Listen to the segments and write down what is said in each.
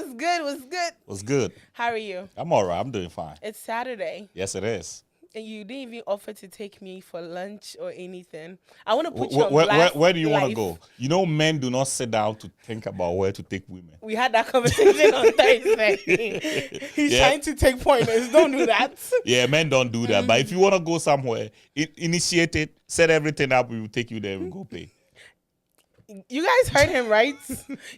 What's good? What's good? What's good? How are you? I'm all right. I'm doing fine. It's Saturday, Yes, it is. and you didn't even offer to take me for lunch or anything. I want to put Wh- you on Where, blast. where do you want to live. go? You know, men do not sit down to think about where to take women. We had that conversation on Thursday. He's Yeah. trying to take pointers. Don't do that. Yeah, men don't do that. But if you want to go somewhere, initiate it, set everything up, we will take you there and go pay. You guys heard him, right?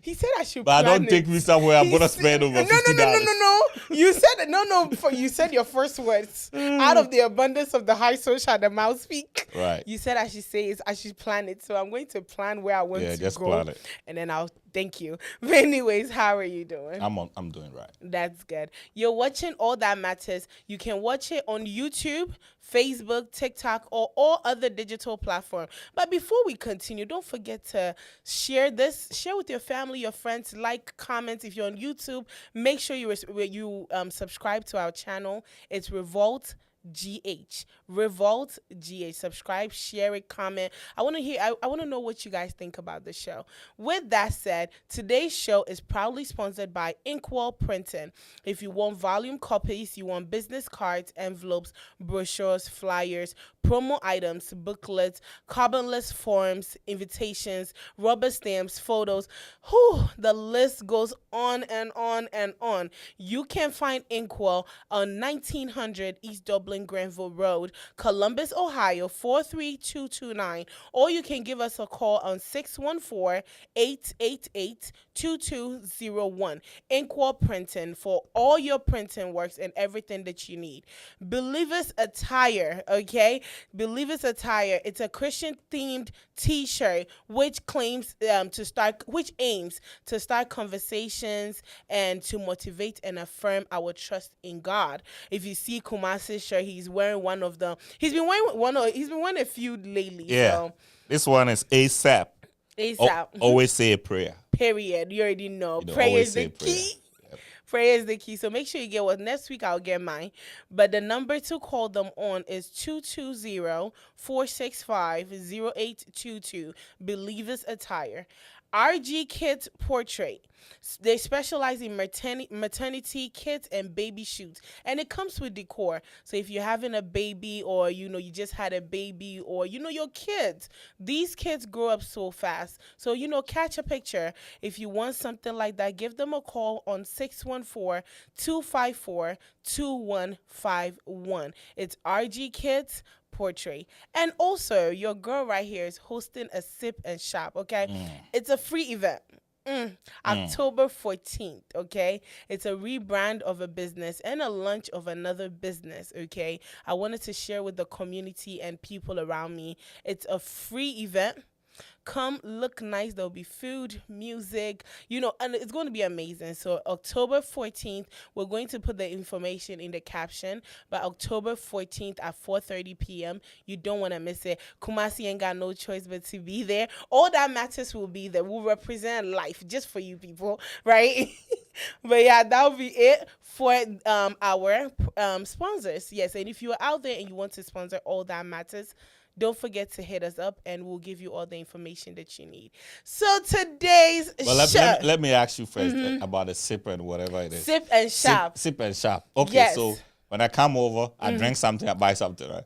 He said I should. But plan don't take it. me somewhere I'm He going to said- spend over $50. No. You said no. You said your first words out of the abundance of the high social, the mouth speak. Right. You said I should say it. I should plan it. So I'm going to plan where I want Yeah, to just go, plan it. and then I'll thank you. But anyways, how are you doing? I'm doing right. That's good. You're watching All That Matters. You can watch it on YouTube, Facebook, TikTok, or all other digital platforms. But before we continue, don't forget to share this. Share with your family, your friends. Like, comment. If you're on YouTube, make sure you subscribe to our channel. It's Revolt GH. Revolt GH. Subscribe, share it, comment. I want to hear. I want to know what you guys think about the show. With that said, today's show is proudly sponsored by Inkwell Printing. If you want volume copies, you want business cards, envelopes, brochures, flyers, promo items, booklets, carbonless forms, invitations, rubber stamps, photos. The list goes on and on and on. You can find Inkwell on 1900 East Dublin Granville Road, Columbus, Ohio 43229, or you can give us a call on 614-888-2201. Inkwell Printing for all your printing works and everything that you need. Believers Attire, okay? Believers Attire. It's a Christian themed T-shirt which aims to start conversations and to motivate and affirm our trust in God. If you see Kumasi's shirt, he's wearing one of them. He's been wearing a few lately. Yeah. So This one is ASAP. ASAP. Always say a prayer. Period. You already know. You know, Prayer always is the say prayer. key. Prayer is the key. So make sure you get one. Next week, I'll get mine. But the number to call them on is 220-465-0822. Believers Attire. RG Kids Portrait. They specialize in maternity kits and baby shoots. And it comes with decor. So if you're having a baby or, you just had a baby or, your kids, these kids grow up so fast. So, catch a picture. If you want something like that, give them a call on 614-254-2151. It's RG Kids Portrait. And also, your girl right here is hosting a sip and shop, okay? It's a free event. October 14th, okay? It's a rebrand of a business and a launch of another business, okay? I wanted to share with the community and people around me. It's a free event. Come look nice. There'll be food, music, and it's going to be amazing. So October 14th, we're going to put the information in the caption, but October 14th at 4:30 p.m., you don't want to miss it. Kumasi ain't got no choice but to be there. All That Matters will be there. We'll represent life just for you people, right? But yeah, that'll be it for our sponsors. Yes, and if you're out there and you want to sponsor All That Matters, don't forget to hit us up and we'll give you all the information that you need. So today's show. Let me ask you first about the sip and whatever it is. Sip and shop. Sip and shop. Okay, Yes. so when I come over, I drink something, I buy something, right?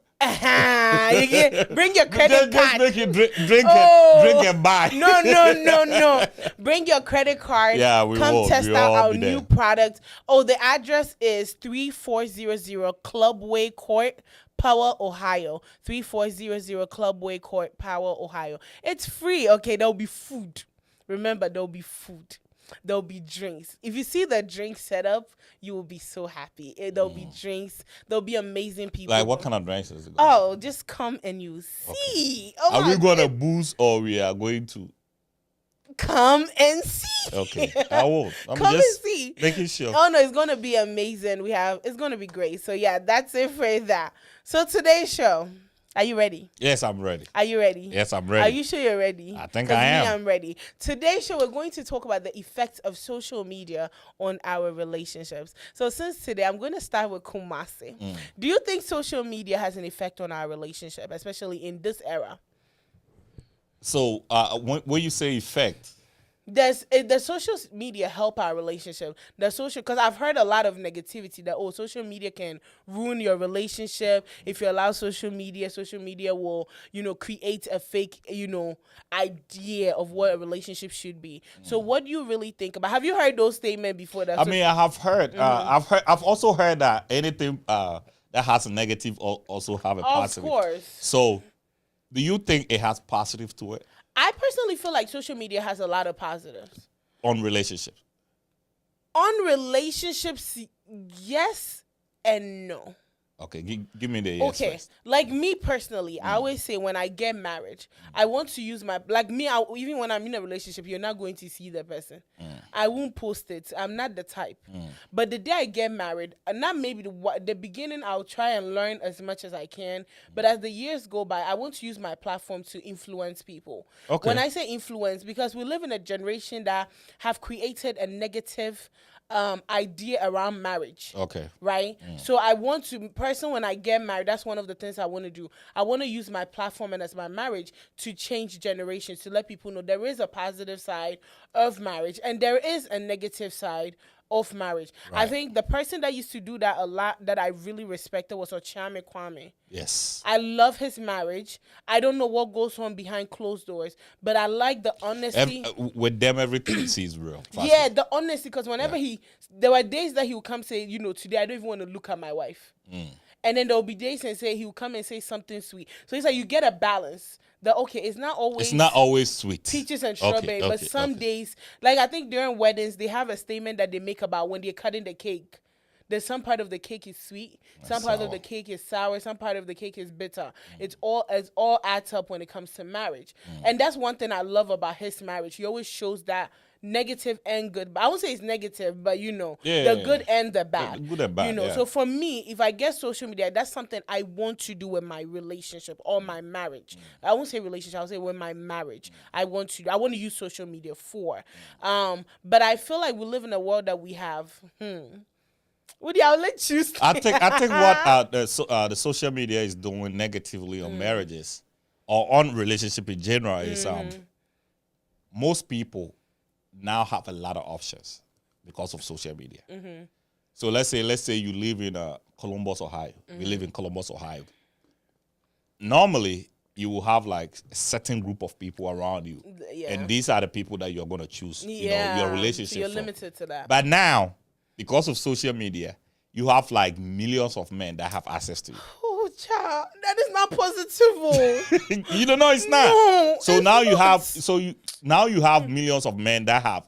Bring your credit Just card. make it drink and buy. No. Bring your credit card. Yeah, we Come will. test We out all our be new there. product. Oh, the address is 3400 Clubway Court, Powell, Ohio. 3400 Clubway Court, Powell, Ohio. It's free. Okay, there'll be food. Remember, there'll be food. There'll be drinks. If you see the drink setup, you will be so happy. There'll be drinks. There'll be amazing people. Like what kind of drinks is it? Oh, just come and you see. Okay. Oh, Are my we going to God. booze or we are going to? Come and see. Okay, I will. I'm Come just and see. making sure. Oh no, it's gonna be amazing. It's gonna be great. So yeah, that's it for that. So today's show. Are you ready? Yes, I'm ready. Are you ready? Yes, I'm Are ready. you sure you're ready? I think 'Cause I am. Me, I'm ready. Today's show, we're going to talk about the effects of social media on our relationships. So since today, I'm going to start with Kumasi. Do you think social media has an effect on our relationship, especially in this era? So when you say effect, the social media help our relationship. The social, because I've heard a lot of negativity that social media can ruin your relationship if you allow social media. Social media will create a fake idea of what a relationship should be. So what do you really think about? Have you heard those statements before? I mean, I have heard. I've also heard that anything that has a negative also have a positive. Of course. So, do you think it has positive to it? I personally feel like social media has a lot of positives. On relationships? On relationships, yes and no. Okay, give me the yes first. Like me personally, I always say when I get married, I want to use my, like me, even when I'm in a relationship, you're not going to see the person. I won't post it. I'm not the type. But the day I get married, not maybe the beginning, I'll try and learn as much as I can. But as the years go by, I want to use my platform to influence people. Okay. When I say influence, because we live in a generation that have created a negative idea around marriage. Okay. Right? So I want to, personally, when I get married, that's one of the things I want to do. I want to use my platform and as my marriage to change generations, to let people know there is a positive side of marriage and there is a negative side of marriage. Right. I think the person that used to do that a lot that I really respected was Ochame Kwame. Yes. I love his marriage. I don't know what goes on behind closed doors, but I like the honesty. With them, everything seems real. Yeah, the honesty, because whenever there were days that he would come say, today I don't even want to look at my wife. And then there will be days and say he will come and say something sweet. So it's like you get a balance. That it's not always sweet. Peaches and strawberry, but some days, like I think during weddings, they have a statement that they make about when they're cutting the cake. There's some part of the cake is sweet, some part of the cake is sour, some part of the cake is bitter. It's all adds up when it comes to marriage. And that's one thing I love about his marriage. He always shows that negative and good. But I won't say it's negative, but the good and the bad. Good and bad. So for me, if I get social media, that's something I want to do with my relationship or my marriage. I won't say relationship, I'll say with my marriage. I want to use social media for. But I feel like we live in a world that we have Woody, I'll let you start. I think what the social media is doing negatively on marriages or on relationship in general is most people now have a lot of options because of social media. So let's say you live in Columbus, Ohio. We live in Columbus, Ohio. Normally, you will have like a certain group of people around you, and these are the people that you're going to choose. Your relationship. So you're limited to that. But now, because of social media, you have like millions of men that have access to you. Oh, child, that is not positive. You don't know it's not. No, so now you have millions of men that have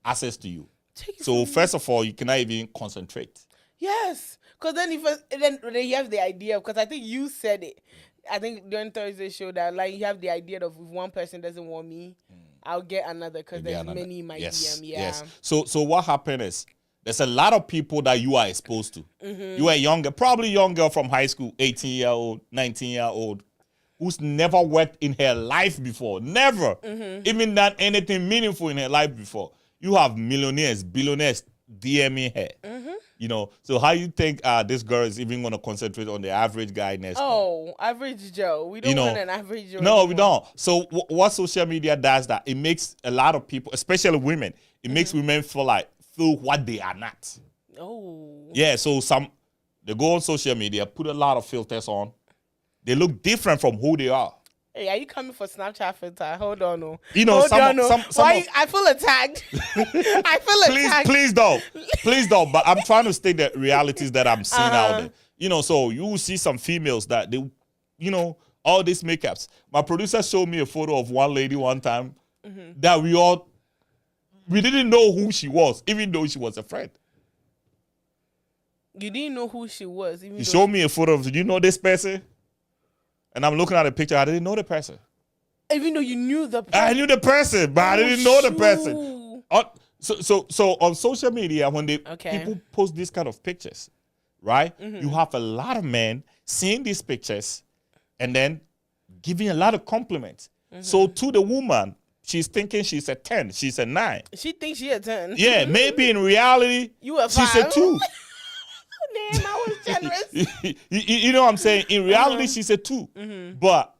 access to you. So first of all, you cannot even concentrate. Yes, because then you have the idea. Because I think you said it. I think during Thursday's show that like you have the idea of if one person doesn't want me, I'll get another because there's many in my DM. Yeah. Yes. So what happened is there's a lot of people that you are exposed to. You are probably young girl from high school, 18-year-old, 19-year-old, who's never worked in her life before. Never. Even done anything meaningful in her life before. You have millionaires, billionaires DMing her. So how you think this girl is even going to concentrate on the average guy next door? Oh, average Joe. We don't want an average Joe. No, anymore. We don't. So what social media does that it makes a lot of people, especially women, it makes women feel what they are not. Oh. Yeah, so they go on social media, put a lot of filters on. They look different from who they are. Hey, are you coming for Snapchat filter? Hold on, no. I feel attacked. I feel attacked. Please don't. But I'm trying to state the realities that I'm seeing out there. So you will see some females that they, all these makeups. My producer showed me a photo of one lady one time that we didn't know who she was, even though she was a friend. You didn't know who she was, He showed me a photo of. Did you know this person? And I'm looking at the picture. I didn't know the person. Even though you knew the person. I knew the person, but I didn't know the person. So on social media, when people post these kind of pictures, right? You have a lot of men seeing these pictures and then giving a lot of compliments. So to the woman, she's thinking she's a 10, she's a 9. She thinks she's a 10. Yeah, maybe in reality, she's a 2. Damn, I was generous. You know what I'm saying? In reality, she's a 2. But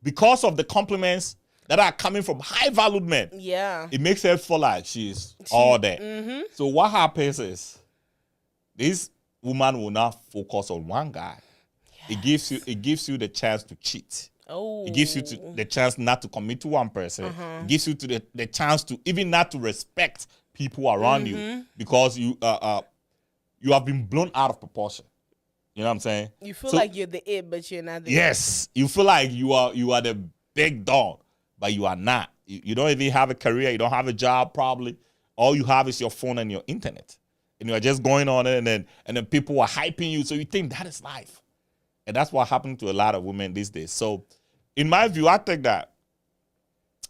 because of the compliments that are coming from high valued men. Yeah. It makes her feel like she's all there. Mm-hmm. So what happens is this woman will not focus on one guy. Yes. It gives you the chance to cheat. Oh. It gives you the chance not to commit to one person. It gives you the chance to even not to respect people around you because you have been blown out of proportion. You know what I'm saying? You feel like you're the it, but you're not the Yes. You feel like you are the big dog, but you are not. You don't even have a career. You don't have a job probably. All you have is your phone and your internet. And you're just going on it and then people are hyping you. So you think that is life. And that's what happened to a lot of women these days. So in my view, I think that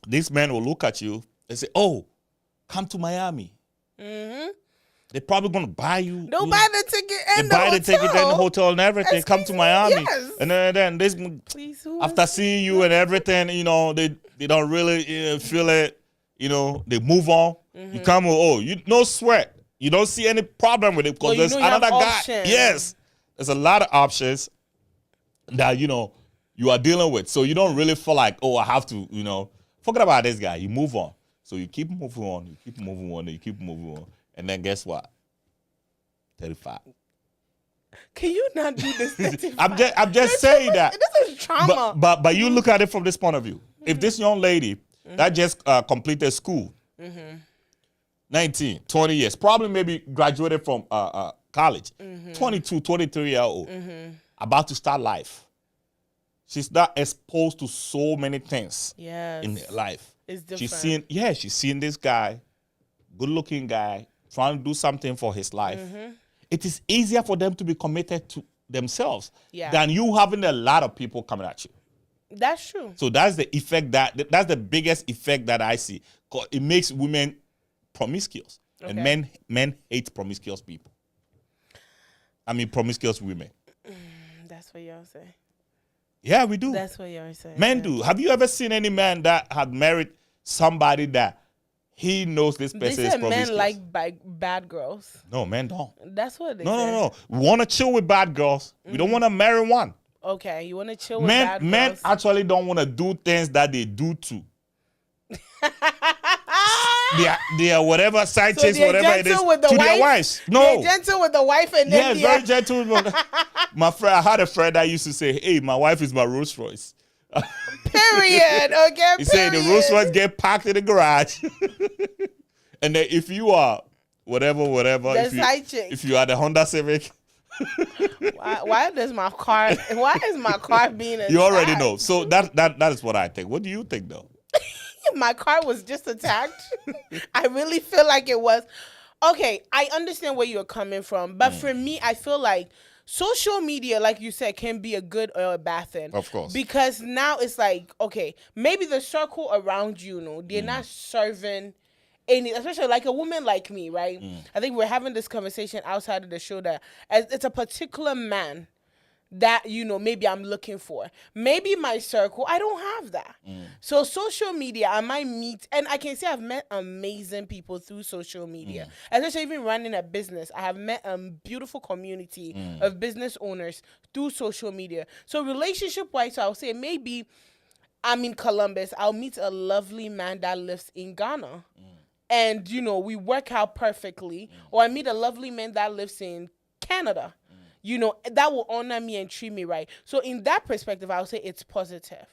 these men will look at you and say, oh, come to Miami. Mm-hmm. They're probably going to buy you. They'll buy the ticket and buy the ticket and the hotel and everything. Come to Miami. Yes. And then this, after seeing you and everything, they don't really feel it. They move on. You come, no sweat. You don't see any problem with it because there's another guy. Yes. There's a lot of options that, you are dealing with. So you don't really feel like, I have to, forget about this guy. You move on. So you keep moving on. You keep moving on. You keep moving on. And then guess what? 35. Can you not do this? 35? I'm just saying that. This is trauma. But you look at it from this point of view. If this young lady that just completed school, 19, 20 years, probably maybe graduated from college, 22, 23-year-old, about to start life. She's not exposed to so many things in her life. It's different. She's seeing this guy, good-looking guy, trying to do something for his life. It is easier for them to be committed to themselves than you having a lot of people coming at you. That's true. So that's the effect that's the biggest effect that I see. 'Cause it makes women promiscuous. And men hate promiscuous people. I mean promiscuous women. That's what y'all say. Yeah, we do. That's what y'all say. Men do. Have you ever seen any man that had married somebody that he knows this person is promiscuous? Men like bad girls. No, men don't. That's what they say. No. We want to chill with bad girls. We don't want to marry one. Okay, you want to chill with bad girls. Men actually don't want to do things that they do to. they are whatever side chicks, whatever it is, to their wives. No. They're gentle with the wife and then very gentle. My friend, I had a friend that used to say, hey, my wife is my Rolls Royce. Period. Okay. He said the Rolls Royce get parked in the garage. And then if you are whatever, if you are the Honda Civic. Why is my car being attacked? You already know. So that is what I think. What do you think though? My car was just attacked. I really feel like it was. Okay, I understand where you're coming from. But for me, I feel like social media, like you said, can be a good or a bad thing. Of course. Because now it's like, okay, maybe the circle around you, they're not serving any, especially like a woman like me, right? I think we're having this conversation outside of the show that it's a particular man that, maybe I'm looking for. Maybe my circle, I don't have that. So social media, I might meet, and I can say I've met amazing people through social media. Especially even running a business. I have met a beautiful community of business owners through social media. So relationship-wise, I'll say maybe I'm in Columbus. I'll meet a lovely man that lives in Ghana. And, we work out perfectly. Or I meet a lovely man that lives in Canada. That will honor me and treat me right. So in that perspective, I would say it's positive.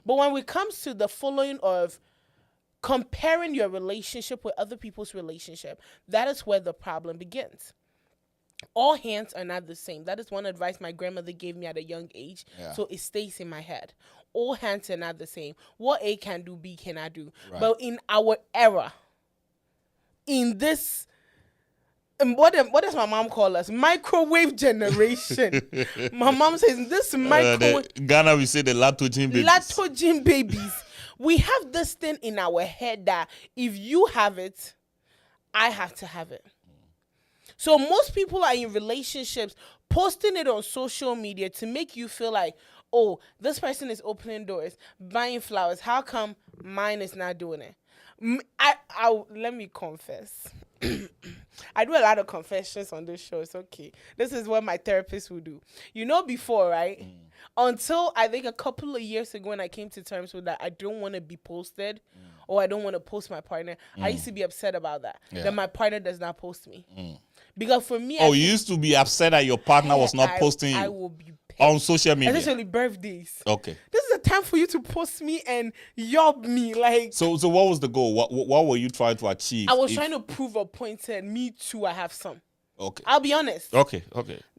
But when it comes to the following of comparing your relationship with other people's relationship, that is where the problem begins. All hands are not the same. That is one advice my grandmother gave me at a young age. Yeah. So it stays in my head. All hands are not the same. What A can do, B cannot do. Right. But in our era, in this... And what does my mom call us? Microwave generation. My mom says this microwave. Ghana, we say the latogene babies. Latogene babies. We have this thing in our head that if you have it, I have to have it. So most people are in relationships posting it on social media to make you feel like, oh, this person is opening doors, buying flowers. How come mine is not doing it? Let me confess. I do a lot of confessions on this show. It's okay. This is what my therapist would do. Before, right? Until I think a couple of years ago when I came to terms with that, I don't want to be posted or I don't want to post my partner. I used to be upset about that. Yeah. That my partner does not post me. Because for me, Oh, you used to be upset that your partner was not posting you I will be pissed. on social media. Especially birthdays. Okay. This is a time for you to post me and yob me. Like, So what was the goal? What were you trying to achieve? I was trying to prove a point that me too, I have some. Okay. I'll be honest. Okay.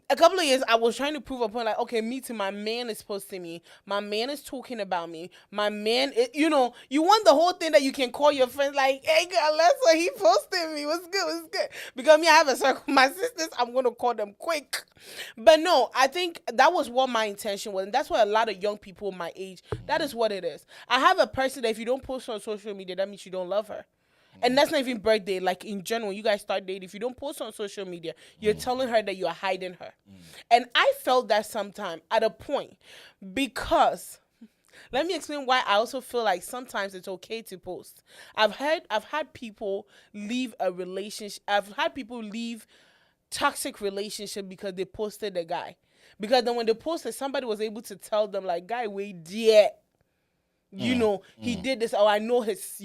A couple of years, I was trying to prove a point, like, okay, me too, my man is posting me. My man is talking about me. My man, you want the whole thing that you can call your friends, like, hey, girl, let's say he posted me. What's good? Because me, I have a circle. My sisters, I'm going to call them quick. But no, I think that was what my intention was. And that's what a lot of young people my age, that is what it is. I have a person that if you don't post on social media, that means you don't love her. And that's not even birthday. Like, in general, you guys start dating. If you don't post on social media, you're telling her that you're hiding her. And I felt that sometime at a point because let me explain why I also feel like sometimes it's okay to post. I've had people leave a relationship. I've had people leave toxic relationship because they posted a guy. Because then when they posted, somebody was able to tell them, like, guy, wait, dear. He did this. Oh, I know his,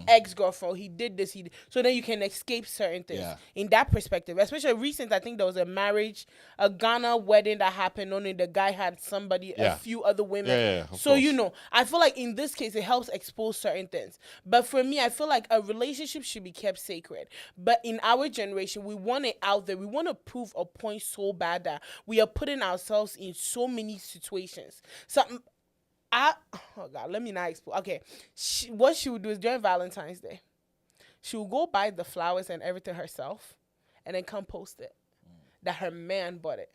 ex-girlfriend. He did this. So then you can escape certain things in that perspective. Especially recent, I think there was a Ghana wedding that happened. Only the guy had a few other women. Yeah, so, I feel like in this case, it helps expose certain things. But for me, I feel like a relationship should be kept sacred. But in our generation, we want it out there. We want to prove a point so bad that we are putting ourselves in so many situations. So, oh God, let me not explain. Okay, what she would do is during Valentine's Day, she would go buy the flowers and everything herself, and then come post it that her man bought it.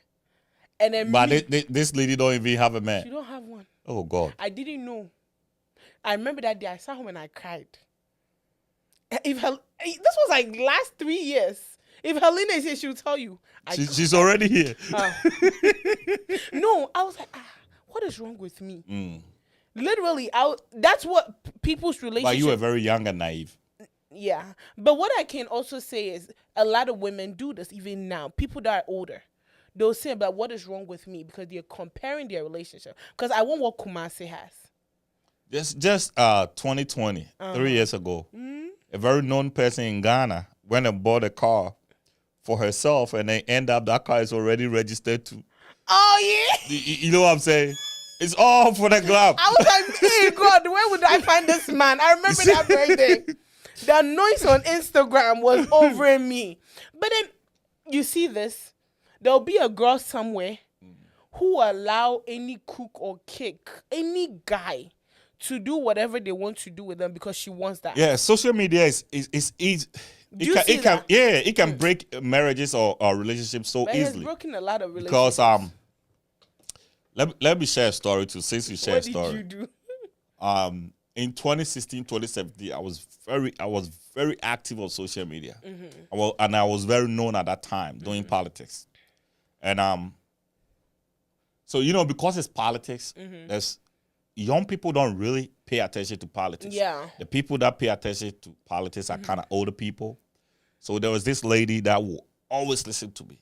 And then, but this lady don't even have a man. She don't have one. Oh God, I didn't know. I remember that day I saw him and I cried. This was like last 3 years. If Helena is here, she'll tell you. She's already here. No, I was like, what is wrong with me? Literally, that's what people's relationship. But you were very young and naive. Yeah. But what I can also say is a lot of women do this even now. People that are older. They'll say about what is wrong with me because they're comparing their relationship. Because I want what Kumasi has. Just 2020, 3 years ago, a very known person in Ghana went and bought a car for herself and then end up that car is already registered to. Oh, yeah. You know what I'm saying? It's all for the club. I was like, hey, God, where would I find this man? I remember that birthday. The noise on Instagram was over me. But then, you see this? There'll be a girl somewhere who allow any cook or kick, any guy, to do whatever they want to do with them because she wants that. Yeah, social media is easy. It can break marriages or relationships so easily. It's broken a lot of relationships. Because let me share a story too. Since you share a story, what did you do? In 2016, 2017, I was very active on social media. And I was very known at that time doing politics. And so because it's politics, there's young people don't really pay attention to politics. Yeah. The people that pay attention to politics are kind of older people. So there was this lady that will always listen to me.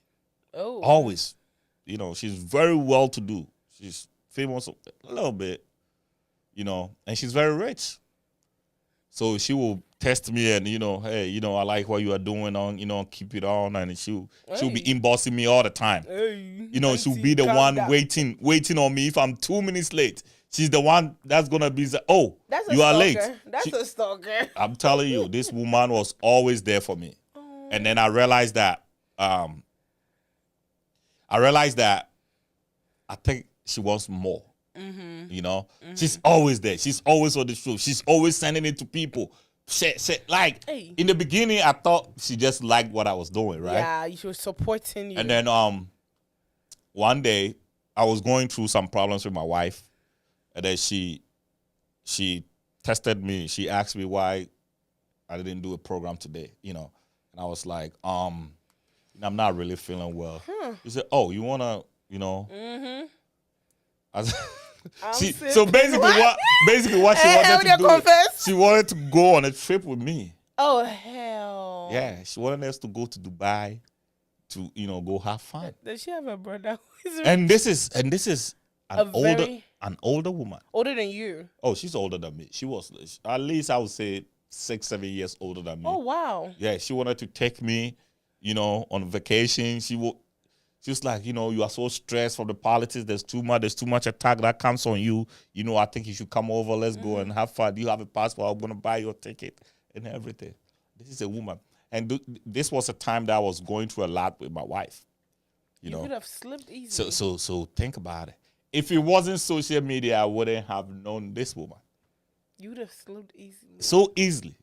Oh. Always. She's very well to do. She's famous a little bit, and she's very rich. So she will test me and, hey, I like what you are doing on, keep it on. And she'll be inboxing me all the time. Hey, she'll be the one waiting on me if I'm 2 minutes late. She's the one that's going to be, you are late. That's a stalker. I'm telling you, this woman was always there for me. Oh. And then I realized that, I think she wants more. She's always there. She's always on the show. She's always sending it to people. In the beginning, I thought she just liked what I was doing, right? Yeah, she was supporting you. And then one day, I was going through some problems with my wife. And then she tested me. She asked me why I didn't do a program today, And I was like, I'm not really feeling well. She said, oh, you want to, so basically what she wanted to do, she wanted to go on a trip with me. Oh, hell. Oh. Yeah, she wanted us to go to Dubai to, go have fun. Does she have a brother who is And this is an very older woman. older than you? Oh, she's older than me. She was at least, I would say, 6-7 years older than me. Oh wow. Yeah, she wanted to take me, on vacation. She was like, you are so stressed from the politics. There's too much attack that comes on you. I think you should come over. Let's go and have fun. Do you have a passport? I'm gonna buy your ticket and everything. This is a woman, and this was a time that I was going through a lot with my wife. You could have slipped easily. So think about it. If it wasn't social media, I wouldn't have known this woman. You would have slipped easily. So easily.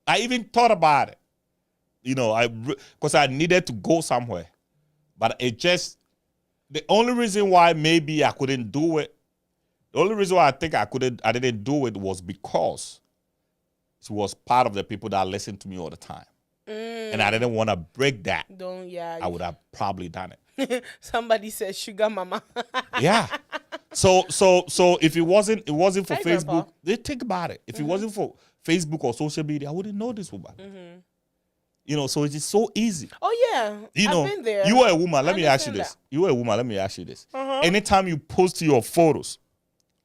I even thought about it. Because I needed to go somewhere. But the only reason why maybe I couldn't do it, the only reason why I think I didn't do it was because she was part of the people that listened to me all the time. And I didn't want to break that. I would have probably done it. Somebody said sugar mama. Yeah. So if it wasn't for Hi, Facebook, Grandpa. they think about it. If it wasn't for Facebook or social media, I wouldn't know this woman. So it's just so easy. Oh yeah. I've been there. You are a woman. Let me ask you understand this. You are a woman. Let me ask you this. Anytime you post your photos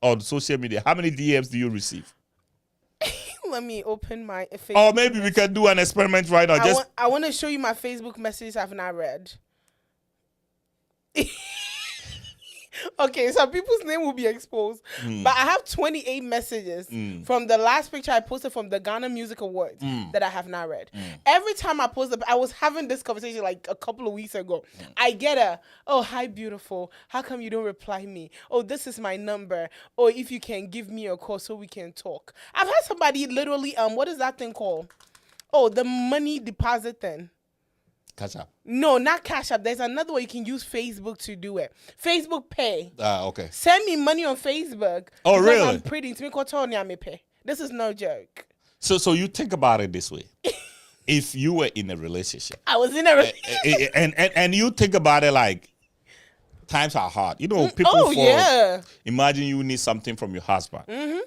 on social media, how many DMs do you receive? Let me open my Facebook. Or maybe we can do an experiment right now. I want to show you my Facebook messages I've not read. Okay, some people's name will be exposed. But I have 28 messages from the last picture I posted from the Ghana Music Awards that I have not read. Every time I post I was having this conversation like a couple of weeks ago. I get oh, hi, beautiful. How come you don't reply me? Oh, this is my number. Or if you can give me a call so we can talk. I've had somebody literally, what is that thing called? Oh, the money deposit thing. Cash App. No, not Cash App. There's another way you can use Facebook to do it. Facebook Pay. Okay. Send me money on Facebook. Oh, because really? I'm pretty. This is no joke. So you think about it this way. If you were in a relationship. I was in a relationship. and you think about it like, times are hard. People imagine you need something from your husband,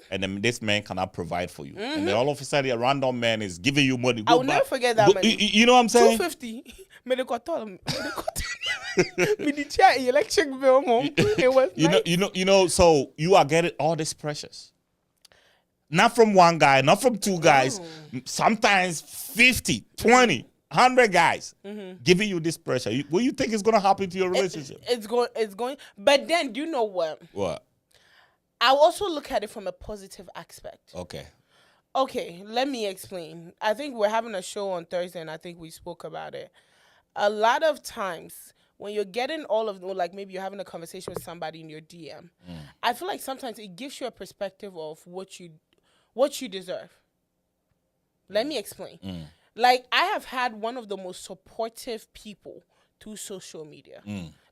and then this man cannot provide for you, and then all of a sudden a random man is giving you money. I will never forget that money. You know what I'm saying? 250. Electric bill, mom. It was nice. So you are getting all this precious. Not from one guy, not from two guys. Sometimes 50, 20. 100 guys giving you this pressure. What do you think is going to happen to your relationship? It's going. But then, do you know what? What? I also look at it from a positive aspect. Okay, let me explain. I think we're having a show on Thursday, and I think we spoke about it. A lot of times, when you're getting like maybe you're having a conversation with somebody in your DM, I feel like sometimes it gives you a perspective of what you deserve. Let me explain. Like, I have had one of the most supportive people through social media.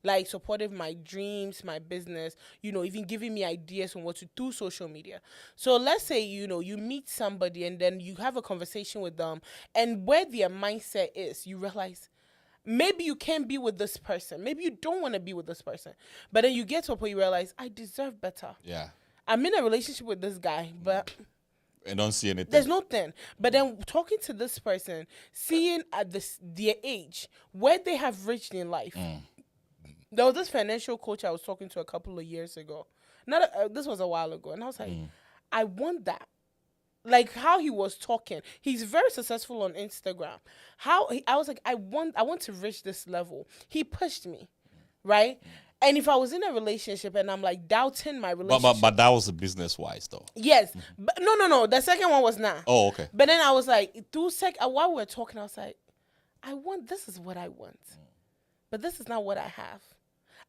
Like, supportive my dreams, my business, even giving me ideas on what to do social media. So let's say, you meet somebody and then you have a conversation with them, and where their mindset is, you realize maybe you can't be with this person. Maybe you don't want to be with this person. But then you get to a point you realize, I deserve better. Yeah. I'm in a relationship with this guy, but I don't see anything. There's nothing. But then talking to this person, seeing at their age, where they have reached in life. There was this financial coach I was talking to a couple of years ago. This was a while ago. And I was like, I want that. Like how he was talking. He's very successful on Instagram. I was like, I want to reach this level. He pushed me, right? And if I was in a relationship and I'm like doubting my relationship. But that was business wise though. Yes. But no. The second one was not. Oh, okay. But then I was like, while we were talking, I was like, this is what I want. But this is not what I have.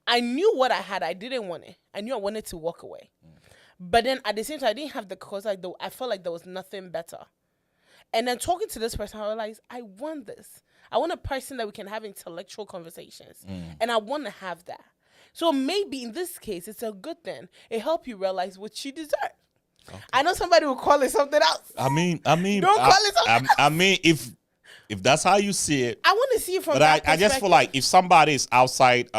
I knew what I had. I didn't want it. I knew I wanted to walk away. But then at the same time, I didn't have I felt like there was nothing better. And then talking to this person, I realized I want this. I want a person that we can have intellectual conversations. And I want to have that. So maybe in this case, it's a good thing. It helps you realize what you deserve. Okay. I know somebody will call it something else. I mean, don't call it something else. I mean, if that's how you see it, I want to see it from. But I just feel like if somebody is outside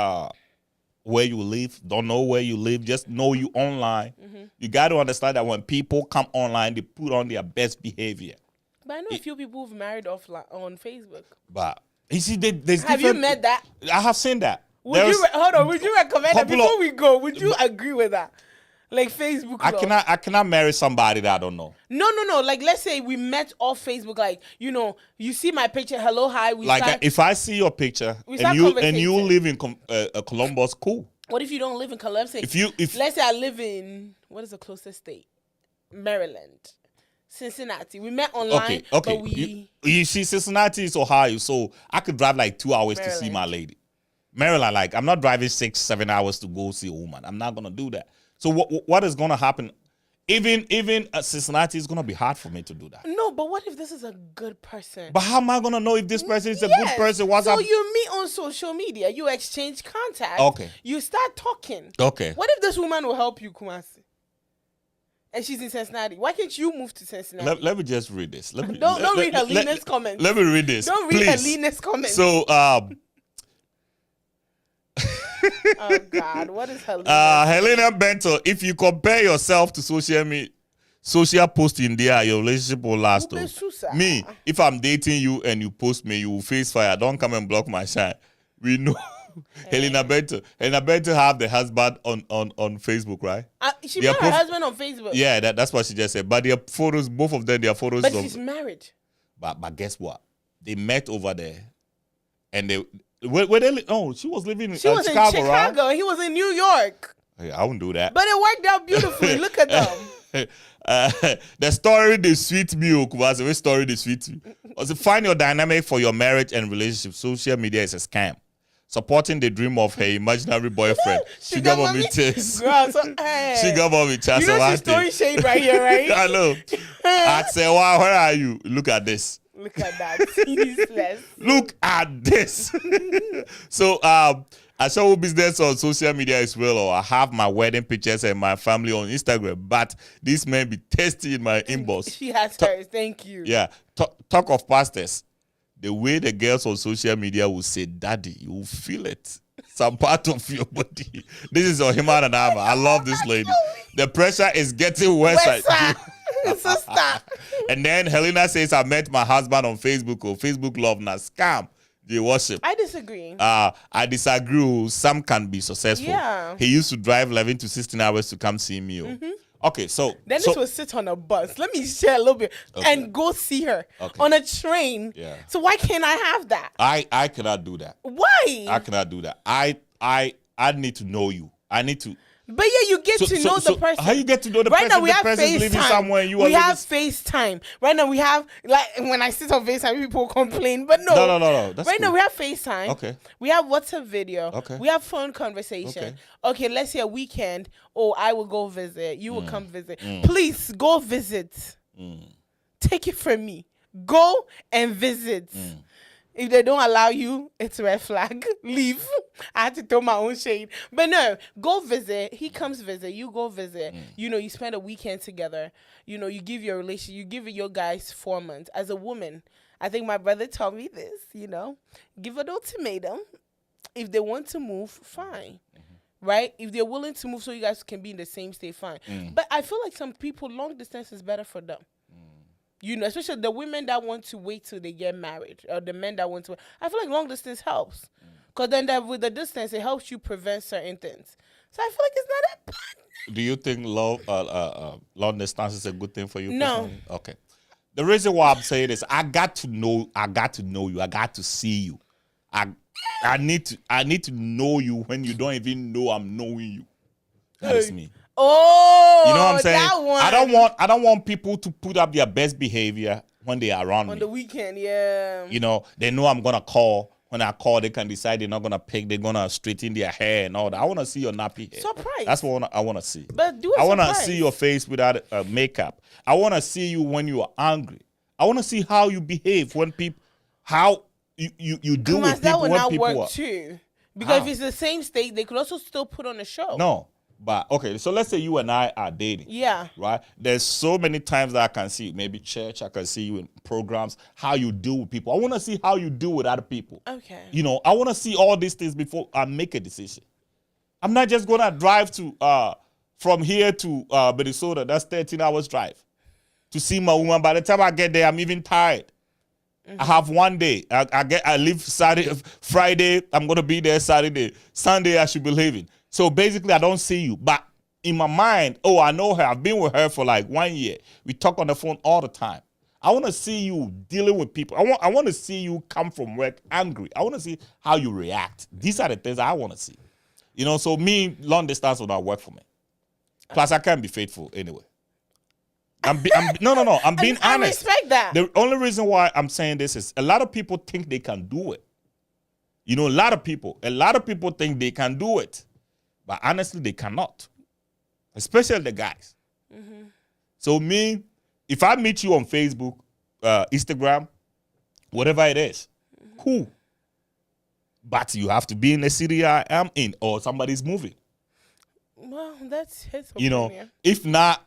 where you live, don't know where you live, just know you online, you got to understand that when people come online, they put on their best behavior. But I know a few people who've married offline on Facebook. But you see, there's Have you different- met that? I have seen that. Hold on. Would you recommend that couple of- before we go? Would you agree with that? Like Facebook I love. I cannot marry somebody that I don't know. No. Like, let's say we met off Facebook. Like, you see my picture. Hello, hi. We Like start. if I see your picture We and start you conversating. live in Columbus, cool. What if you don't live in Columbus? If Let's say I live in, what is the closest state? Maryland, Cincinnati. We met online. okay, But we. you see, Cincinnati is Ohio, so I could drive like 2 hours to see my lady. Maryland, like I'm not driving 6-7 hours to go see a woman. I'm not gonna do that. So what is gonna happen? Even Cincinnati is gonna be hard for me to do that. No, but what if this is a good person? But how am I gonna know if this person is a good person? So you meet on social media. You exchange contact. Okay. You start talking. Okay. What if this woman will help you, Kumasi? And she's in Cincinnati. Why can't you move to Cincinnati? Let me just read this. Let me, Don't read Helena's comments. Let me read this. Don't read please. Helena's comments. So Oh God, what is Helena? Helena Bento, if you compare yourself to social post in there, your relationship will last. Ube Susa. Me, if I'm dating you and you post me, you will face fire. Don't come and block my shine. We know. Helena Bento have the husband on Facebook, right? She Their met her husband on Facebook. Yeah, that's what she just said. But their photos, both of them, their photos. But she's married. But guess what? They met over there, and they where they she was living in She was Chicago, in right? Chicago. He was in New York. Yeah, I wouldn't do that. But it worked out beautifully. Look at them. The story they sweet me, Okubase. Which story they sweet me? Also, find your dynamic for your marriage and relationship. Social media is a scam. Supporting the dream of her imaginary boyfriend. Sugar mommy taste. Girl, so, hey. Sugar mommy taste. You know she's throwing shade right here, right? I know. I'd say, wow, where are you? Look at this. Look at that. Useless. Look at this. So, I show business on social media as well, or I have my wedding pictures and my family on Instagram, but this may be tasty in my inbox. She has hers. Thank you. Yeah. Talk of pastors. The way the girls on social media will say, Daddy, you will feel it. Some part of your body. This is Ohima and Ama. I love this lady. The pressure is getting worse. Sister. And then Helena says, I met my husband on Facebook, or Facebook love na scam. They worship. I disagree. I disagree. Some can be successful. Yeah. He used to drive 11 to 16 hours to come see me. Mm-hmm. Okay, so Then this will sit on a bus. Let me share a little bit and go see her on a train. Yeah. So why can't I have that? I cannot do that. Why? I cannot do that. I need to know you. I need to. But yeah, you get to know the person. How you get to know the right person? Now we the have person's living FaceTime. somewhere. And you we are have FaceTime. Right now we have, like, when I sit on FaceTime, people complain. But no. No. That's right cool. now we have FaceTime. Okay. We have WhatsApp video. Okay. We have phone conversation. Okay, let's say a weekend. Oh, I will go visit. You will come visit. Please go visit. Take it from me. Go and visit. If they don't allow you, it's a red flag. Leave. I had to throw my own shade. But no, go visit. He comes visit. You go visit. You spend a weekend together. You give your relation. You give your guys 4 months. As a woman, I think my brother told me this, give an ultimatum. If they want to move, fine. Right? If they're willing to move so you guys can be in the same state, fine. But I feel like some people, long distance is better for them. Especially the women that want to wait till they get married, or the men that want to. I feel like long distance helps, because then with the distance, it helps you prevent certain things. So I feel like it's not that bad. Do you think long distance is a good thing for you? No. Personally? Okay. The reason why I'm saying this, I got to know you. I got to see you. I need to know you when you don't even know I'm knowing you. That is me. Oh, you know what I'm saying? That one. I don't want people to put up their best behavior when they are around me. On the weekend, yeah. They know I'm gonna call. When I call, they can decide they're not gonna pick. They're gonna straighten their hair and all that. I want to see your nappy hair. Surprise. That's what I want to see. But do it. I want to see your face without makeup. I want to see you when you are angry. I want to see how you behave when people, how you do with people that would when not people work are. too. Because How? if it's the same state, they could also still put on a show. No, but okay. So let's say you and I are dating. Yeah. Right. There's so many times that I can see, maybe church. I can see you in programs. How you deal with people. I want to see how you deal with other people. Okay. I want to see all these things before I make a decision. I'm not just gonna drive to from here to Minnesota. That's 13 hours drive. to see my woman. By the time I get there, I'm even tired. I have one day. I leave Saturday, Friday. I'm gonna be there Saturday. Sunday I should be leaving. So basically, I don't see you. But in my mind, oh, I know her. I've been with her for like 1 year. We talk on the phone all the time. I want to see you dealing with people. I want to see you come from work angry. I want to see how you react. These are the things I want to see. You know, so me, long distance will not work for me. Plus, I can't be faithful anyway. I'm being honest. I respect that. The only reason why I'm saying this is a lot of people think they can do it. You know, a lot of people think they can do it. But honestly, they cannot. Especially the guys. Mm-hmm. So me, if I meet you on Facebook, Instagram, whatever it is, cool. But you have to be in the city I am in or somebody's moving. Well, that's his opinion. You know, if not,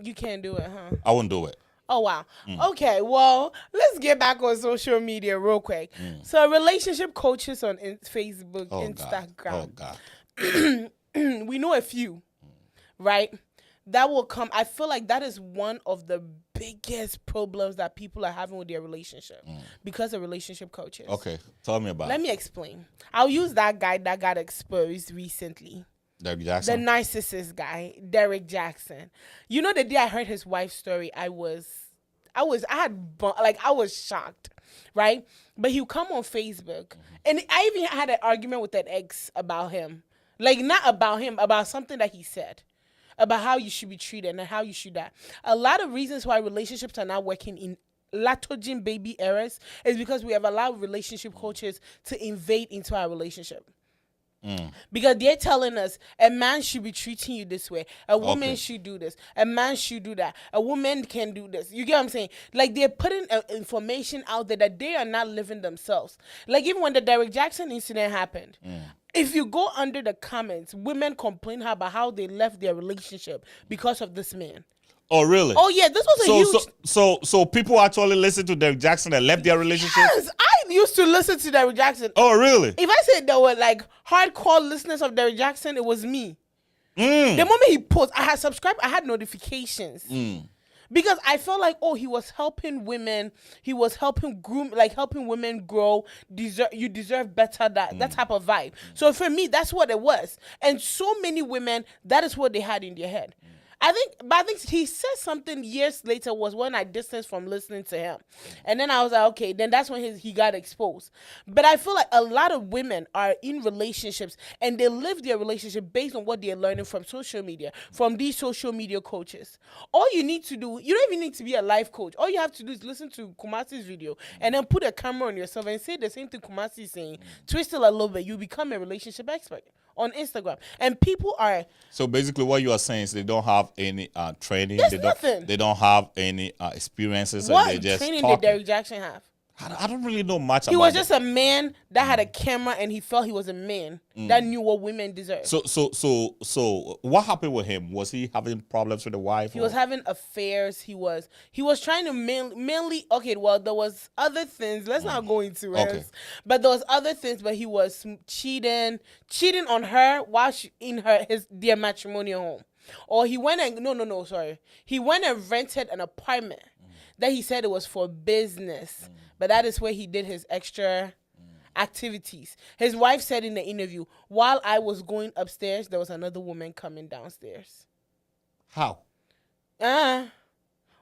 you can't do it, huh? I won't do it. Oh, wow. Okay, well, let's get back on social media real quick. So relationship coaches on Facebook, Instagram. God. We know a few, right? That will come. I feel like that is one of the biggest problems that people are having with their relationship because of relationship coaches. Okay, tell me about it. Let me explain. I'll use that guy that got exposed recently. Derek Jackson? The narcissist guy, Derek Jackson. You know, the day I heard his wife's story, I was shocked, right? But he'll come on Facebook, and I even had an argument with that ex about him. Like, not about him, about something that he said. About how you should be treated and how you should die. A lot of reasons why relationships are not working in lactogen baby eras is because we have allowed relationship coaches to invade into our relationship. Because they're telling us a man should be treating you this way, a woman should do this, a man should do that, a woman can do this. You get what I'm saying? Like, they're putting information out there that they are not living themselves. Like, even when the Derek Jackson incident happened, if you go under the comments, women complain about how they left their relationship because of this man. Oh, really? Oh, yeah, this was a huge... So people actually listen to Derek Jackson and left their relationship? Yes, I used to listen to Derek Jackson. Oh, really? If I said there were, like, hardcore listeners of Derek Jackson, it was me. The moment he posted, I had subscribed, I had notifications. Because I felt like, he was helping women. He was helping helping women grow. You deserve better, that type of vibe. So for me, that's what it was. And so many women, that is what they had in their head. I think he said something years later was when I distanced from listening to him. And then I was like, okay, then that's when he got exposed. But I feel like a lot of women are in relationships and they live their relationship based on what they're learning from social media, from these social media coaches. All you need to do, you don't even need to be a life coach. All you have to do is listen to Kumasi's video and then put a camera on yourself and say the same thing Kumasi is saying. Twist it a little bit. You become a relationship expert on Instagram. And people are... So basically what you are saying is they don't have any training. There's nothing. They don't have any experiences. What and they just training talking. did Derek Jackson have? I don't really know much about it. He was just a man that had a camera and he felt he was a man that knew what women deserve. So what happened with him? Was he having problems with the wife? He was having affairs. He was trying to mainly there was other things. Let's not go into it. Okay. But there was other things, but he was cheating on her while she in their matrimonial home. Or he went and he went and rented an apartment that he said it was for business. But that is where he did his extra activities. His wife said in the interview, while I was going upstairs, there was another woman coming downstairs. How?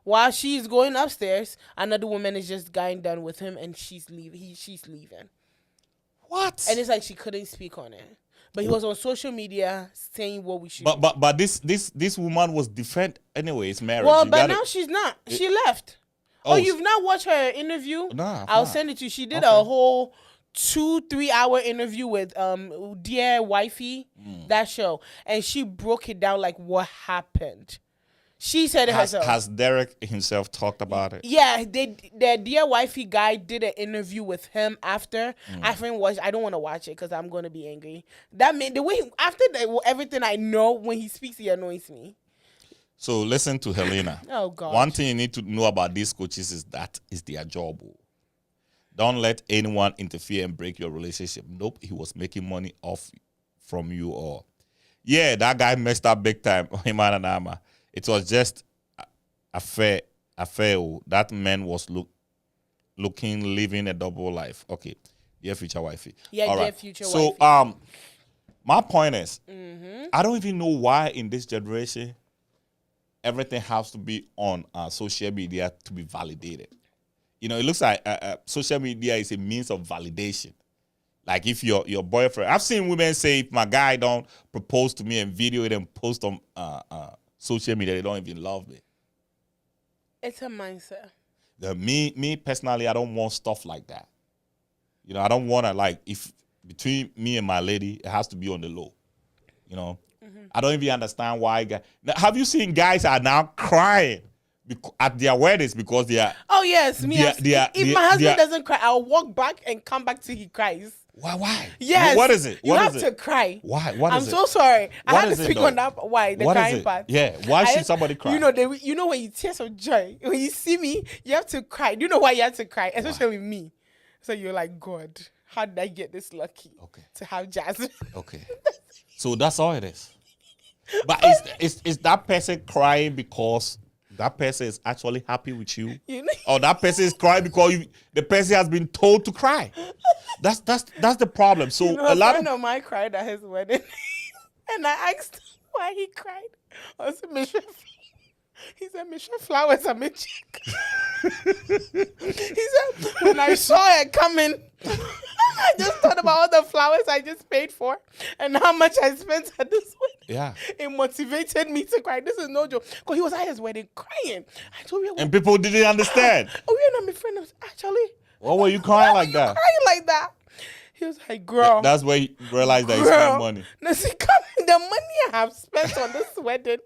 While she's going upstairs, another woman is just going down with him and she's leaving. She's leaving. What? And it's like she couldn't speak on it. But he was on social media saying what we should do. But this woman was different anyway. It's marriage. Well, but now she's not. She left. Oh, you've not watched her interview? No, I'll send it to you. She did a whole 2-3 hour interview with Dear Wifey, that show. And she broke it down like what happened. She said it herself. Has Derek himself talked about it? Yeah, the Dear Wifey guy did an interview with him after. I don't want to watch it because I'm going to be angry. That made the way everything I know, when he speaks, he annoys me. So listen to Helena. Oh, God. One thing you need to know about these coaches is that is their job. Don't let anyone interfere and break your relationship. Nope, he was making money off from you. Or that guy messed up big time. It was just a fair affair. That man was living a double life. Okay, dear future wifey. Yeah, all dear right. future So wifey. my point is, I don't even know why in this generation everything has to be on social media to be validated. You know, it looks like social media is a means of validation. Like if your boyfriend, I've seen women say, if my guy don't propose to me and video it and post on social media, they don't even love me. It's a mindset. Me personally, I don't want stuff like that. You know, I don't want to, like, if between me and my lady, it has to be on the low. You know, I don't even understand why. Now, have you seen guys are now crying at their weddings because they are? Oh yes, me. If my husband doesn't cry, I'll walk back and come back till he cries. Why? Yes. What is it? You have to cry. Why? I'm so sorry. I had to speak though? on that. Why the crying part? Yeah. Why should somebody cry? You know, when you tears of joy, when you see me, you have to cry. Do you know why you have to cry? Especially with me. So you're like, God, how did I get this lucky? Okay. To have Jasmine. Okay. So that's all it is. But is that person crying because that person is actually happy with you? Or that person is crying because the person has been told to cry? That's the problem. So a lot of mine cried at his wedding, and I asked him why he cried. I said, he said, Michelle Flowers are my chick. He said, when I saw it coming, I just thought about all the flowers I just paid for and how much I spent at this wedding. Yeah. It motivated me to cry. This is no joke. Because he was at his wedding crying. I told you. And people didn't understand. Oh, you're not my friend. I was actually. Why were you crying like that? Crying like that. He was like, girl. That's where you realized that he spent money. No, see, the money I have spent on this wedding,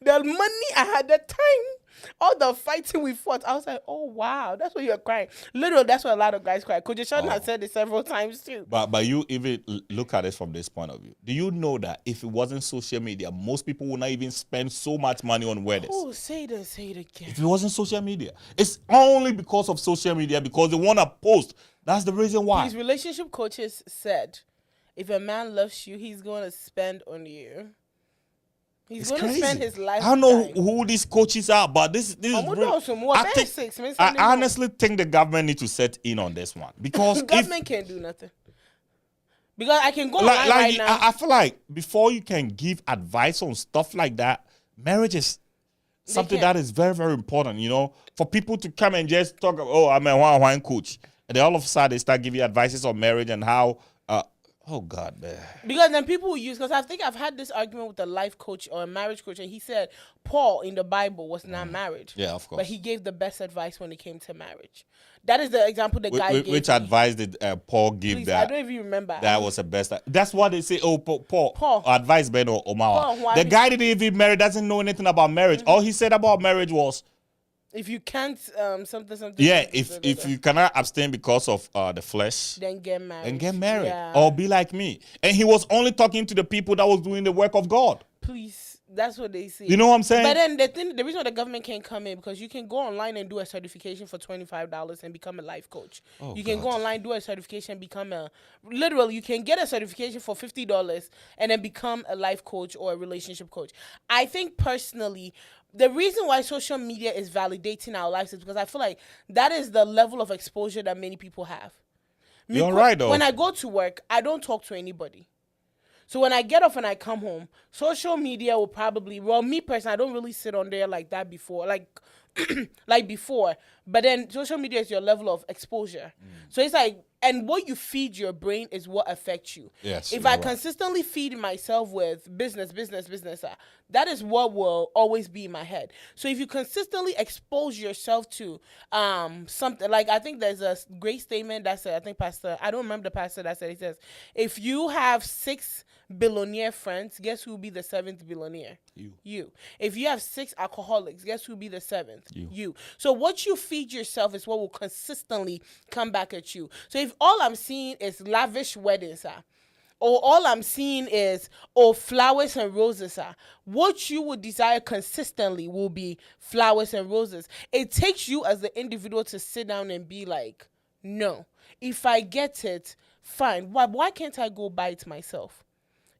the money I had, the time, all the fighting we fought, I was like, oh, wow, that's why you're crying. Literally, that's why a lot of guys cry. Coach Sean has said it several times, too. But you even look at it from this point of view. Do you know that if it wasn't social media, most people would not even spend so much money on weddings? Oh, say it again. If it wasn't social media. It's only because of social media, because they want to post. That's the reason why. These relationship coaches said, if a man loves you, he's going to spend on you. He's going to spend his life. I don't know who these coaches are, but this is really, I honestly think the government needs to set in on this one, because the government can't do nothing. Because I can go online right now. I feel like before you can give advice on stuff like that, marriage is something that is very, very important. You know, for people to come and just talk, oh, I'm a one coach, and then all of a sudden they start giving you advices on marriage and how. Oh God, man. Because then people will use, because I think I've had this argument with a life coach or a marriage coach, and he said Paul in the Bible was not married. Yeah, of course. But he gave the best advice when it came to marriage. That is the example the guy gave. Which advice did Paul give? Please, that? I don't even remember. That was the best. That's what they say. Oh, Paul. Advice Ben or Omawa. The guy didn't even marry, doesn't know anything about marriage. All he said about marriage was, if you can't something. Yeah, if you cannot abstain because of the flesh, then get married. Yeah. Or be like me. And he was only talking to the people that was doing the work of God. Please, that's what they say. You know what I'm saying? But then the reason why the government can't come in, because you can go online and do a certification for $25 and become a life coach. You can go online, do a certification, literally you can get a certification for $50 and then become a life coach or a relationship coach. I think personally, the reason why social media is validating our lives is because I feel like that is the level of exposure that many people have. You're right, though. When I go to work, I don't talk to anybody. So when I get off and I come home, social media will probably, me personally, I don't really sit on there like that before, like before. But then social media is your level of exposure. So it's like, and what you feed your brain is what affects you. Yes. If I consistently feed myself with business, that is what will always be in my head. So if you consistently expose yourself to something, like I think there's a great statement that said, I don't remember the pastor that said, he says, if you have 6 billionaire friends, guess who will be the 7th billionaire? You. If you have 6 alcoholics, guess who will be the 7th? You. So what you feed yourself is what will consistently come back at you. So if all I'm seeing is lavish weddings, or all I'm seeing is flowers and roses, what you would desire consistently will be flowers and roses. It takes you as the individual to sit down and be like, no, if I get it, fine. Why can't I go buy it myself?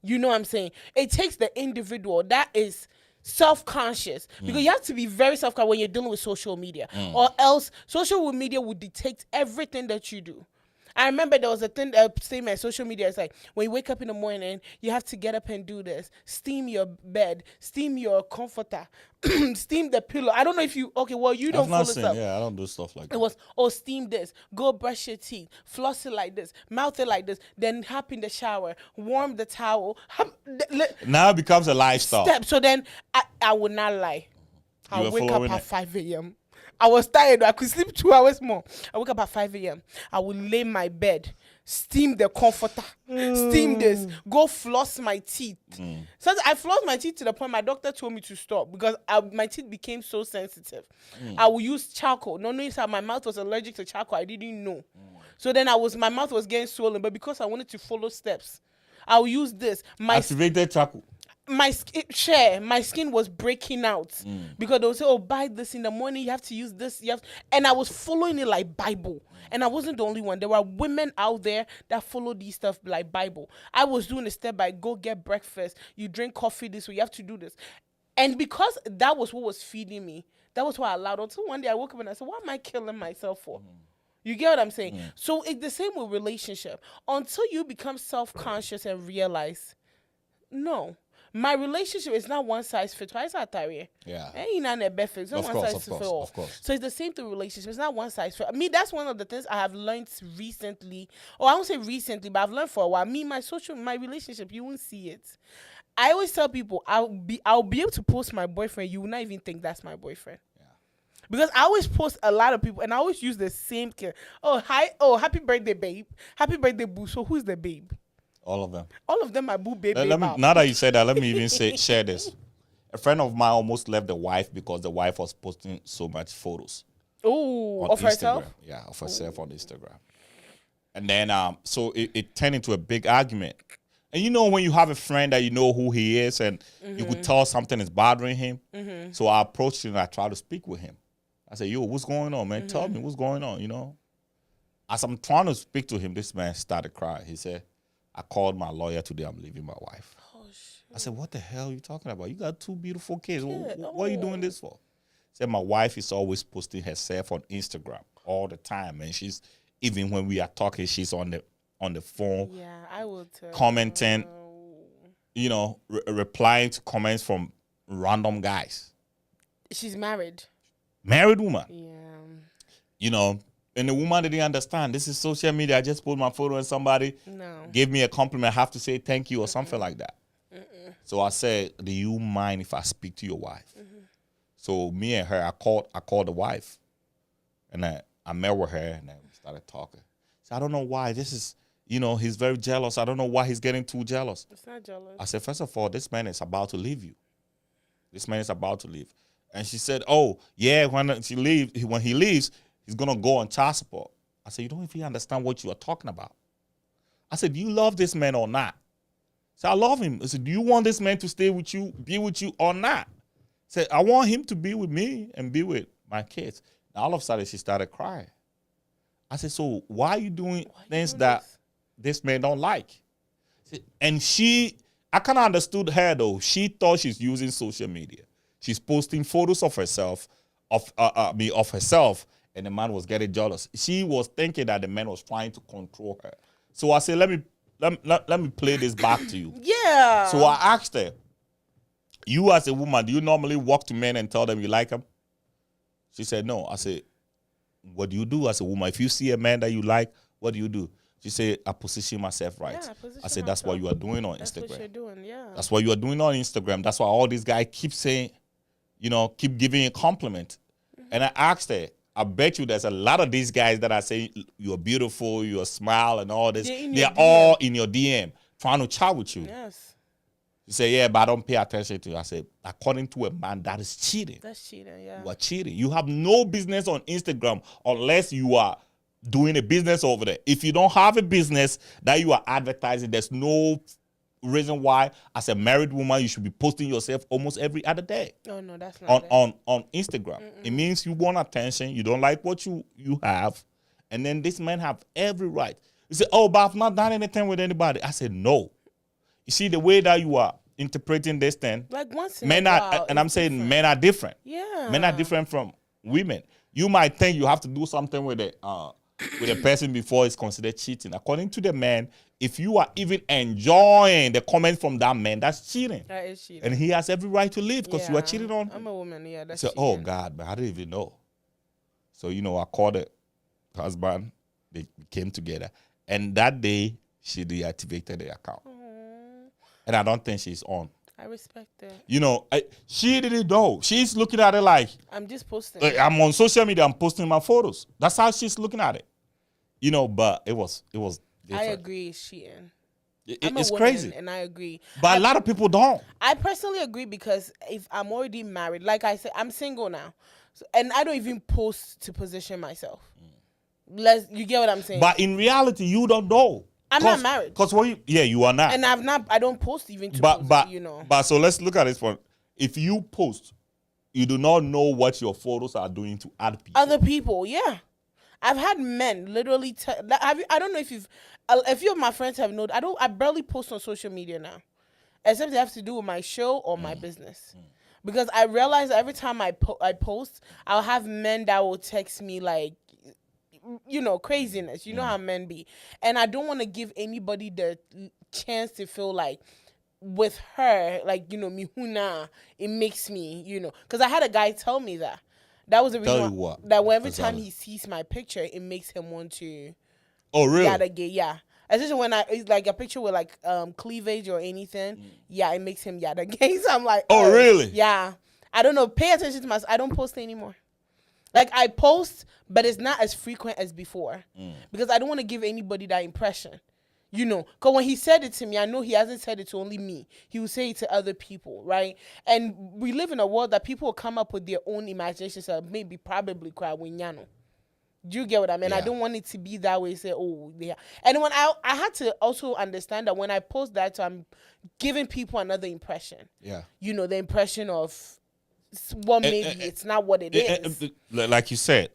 You know what I'm saying? It takes the individual that is self-conscious, because you have to be very self-conscious when you're dealing with social media, or else social media will dictate everything that you do. I remember there was a thing, statement, social media is like, when you wake up in the morning, you have to get up and do this. Steam your bed, steam your comforter, steam the pillow. I don't know if you, okay, well, you don't I've follow not seen. stuff. Yeah, I don't do stuff like It that. was, oh, steam this, go brush your teeth, floss it like this, mouth it like this, then hop in the shower, warm the towel, Now it becomes a lifestyle. step. So then I would not lie. I You were wake up following at it. 5 a.m. I was tired. I could sleep 2 hours more. I wake up at 5 a.m. I will lay in my bed, steam the comforter, steam this, go floss my teeth. So I flossed my teeth to the point my doctor told me to stop because my teeth became so sensitive. I will use charcoal. No, my mouth was allergic to charcoal. I didn't know. So then my mouth was getting swollen, but because I wanted to follow steps, I will use this. Activated charcoal. My skin was breaking out because they would say, oh, buy this in the morning, you have to use this, and I was following it like Bible. And I wasn't the only one. There were women out there that followed these stuff like Bible. I was doing a step by go get breakfast, you drink coffee this way, you have to do this. And because that was what was feeding me, that was what I allowed. Until one day I woke up and I said, what am I killing myself for? You get what I'm saying? So it's the same with relationship. Until you become self-conscious and realize, no, my relationship is not one size fits all. It's not that. Yeah. Ain't not a best fit. It's not Of one course, size of fits course, all. of course. So it's the same thing with relationship. It's not one size fits all. Me, that's one of the things I have learned recently. Or I won't say recently, but I've learned for a while. Me, my relationship, you won't see it. I always tell people I'll be able to post my boyfriend. You will not even think that's my boyfriend. Because I always post a lot of people, and I always use the same kid. Oh, hi. Oh, happy birthday, babe. Happy birthday, boo. So who's the babe? All of them. All of them are boo, babe. Let me, now that you said that, let me even share this. A friend of mine almost left the wife because the wife was posting so much photos. Oh, On of Instagram. herself? Yeah, of herself on Instagram. And then so it turned into a big argument. And you know when you have a friend that you know who he is and you could tell something is bothering him. So I approached him and I tried to speak with him. I said, yo, what's going on, man? Tell me what's going on, you know? As I'm trying to speak to him, this man started crying. He said, I called my lawyer today. I'm leaving my wife. Oh, shit. I said, what the hell are you talking about? You got 2 beautiful kids. What are you doing this for? He said, my wife is always posting herself on Instagram all the time. And she's, even when we are talking, she's on the phone. Yeah, I will tell. Commenting, you know, replying to comments from random guys. She's married. Married woman. Yeah. You know, and the woman didn't understand. This is social media. I just put my photo and somebody gave me a compliment. I have to say thank you or something like that. So I said, do you mind if I speak to your wife? So me and her, I called the wife. And I met with her and then we started talking. So I don't know why. This is, you know, he's very jealous. I don't know why he's getting too jealous. It's not jealous. I said, first of all, this man is about to leave you. This man is about to leave. And she said, oh, yeah, when he leaves, he's going to go on child support. I said, you don't even understand what you are talking about. I said, do you love this man or not? I said, I love him. I said, do you want this man to stay with you, be with you or not? I said, I want him to be with me and be with my kids. Now, all of a sudden, she started crying. I said, so why are you doing things that this man don't like? And I kind of understood her, though. She thought she's using social media. She's posting photos of herself, of herself, and the man was getting jealous. She was thinking that the man was trying to control her. So I said, let me play this back to you. Yeah. So I asked her, you as a woman, do you normally walk to men and tell them you like them? She said, no. I said, what do you do as a woman? If you see a man that you like, what do you do? She said, I position myself right. Yeah, I said, that's what you are doing on That's Instagram. what you're doing, yeah. That's what you are doing on Instagram. That's why all these guys keep saying, you know, keep giving you a compliment. And I asked her, I bet you there's a lot of these guys that are saying you're beautiful, you're smile and all this. They're all in your DM trying to chat with you. Yes. You say, yeah, but I don't pay attention to you. I said, according to a man, that is cheating. That's cheating, yeah. You are cheating. You have no business on Instagram unless you are doing a business over there. If you don't have a business that you are advertising, there's no reason why, as a married woman, you should be posting yourself almost every other day. Oh, no, that's not on Instagram. It means you want attention. You don't like what you have. And then this man have every right. You say, oh, but I've not done anything with anybody. I said, no. You see, the way that you are interpreting this thing. Like once in Men a are, while, and I'm it's saying different. men are different. Yeah. Men are different from women. You might think you have to do something with a person before it's considered cheating. According to the man, if you are even enjoying the comment from that man, that's cheating. That is cheating. And he has every right to leave because you are cheating on I'm him. a woman, yeah. That's So, cheating. oh God, but I didn't even know. So, I called the husband. They came together. And that day, she deactivated the account. Aww. And I don't think she's on. I respect that. She didn't know. She's looking at it like, I'm just posting. I'm on social media, I'm posting my photos. That's how she's looking at it. But it was different. I agree, it's cheating. It's I'm a woman, crazy. and I agree. But a lot of people don't. I personally agree because if I'm already married, like I said, I'm single now. So, and I don't even post to position myself. You get what I'm saying? But in reality, you don't know. I'm not married. Because you are not. And I don't post even to but, post, but, But so let's look at this one. If you post, you do not know what your photos are doing to other people. Other people, yeah. I've had men literally I don't know if a few of my friends have known. I barely post on social media now, except it has to do with my show or my business. Because I realize every time I post, I'll have men that will text me like, craziness. You know how men be. And I don't want to give anybody the chance to feel like with her, like, mihuna, it makes me, because I had a guy tell me that. That was the reason that every time he sees my picture, it makes him want to. Oh, really? Yada gay, yeah. Especially when it's like a picture with like cleavage or anything. Yeah, it makes him yada gay. So I'm like, oh, really? Yeah. I don't know. Pay attention to myself. I don't post anymore. Like I post, but it's not as frequent as before because I don't want to give anybody that impression. Because when he said it to me, I know he hasn't said it to only me. He will say it to other people, right? And we live in a world that people will come up with their own imaginations of maybe probably cry when yano. Do you get what I mean? Yeah. I don't want it to be that way. Say, oh, yeah. And when I had to also understand that when I post that, I'm giving people another impression. Yeah. The impression of what maybe it's not what it is. Like you said,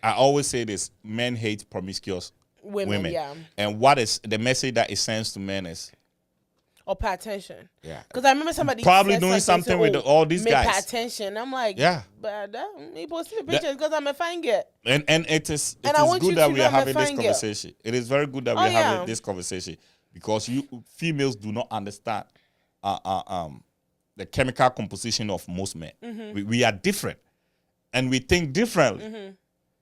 I always say this: men hate promiscuous women. Yeah. And what is the message that it sends to men is? Or pay attention. Yeah. Because I remember somebody probably said doing something with all these guys. Pay attention. I'm like, yeah. But he posted the pictures because I'm a fine girl. And it is want good you that to we know are I'm a having this fine girl. conversation. It is very good that we are having this conversation because you females do not understand the chemical composition of most men. We are different, and we think differently.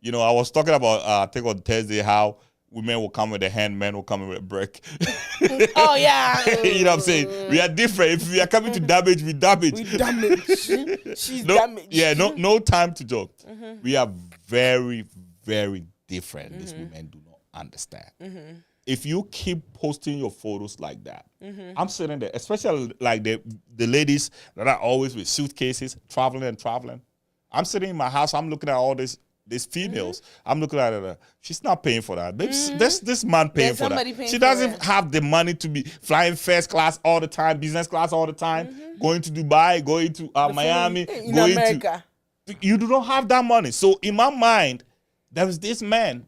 I was talking about I think on Thursday how women will come with a hand, men will come with a brick. Oh yeah. You know what I'm saying? We are different. If we are coming to damage, we damage. We damage. She's damaged. Yeah, no time to joke. We are very, very different. These women do not understand. If you keep posting your photos like that, I'm sitting there, especially like the ladies that are always with suitcases, traveling. I'm sitting in my house, I'm looking at all these females. I'm looking at her. She's not paying for that. This man paying for that. She doesn't have the money to be flying first class all the time, business class all the time, going to Dubai, going to Miami, in America. You do not have that money. So in my mind, there is this man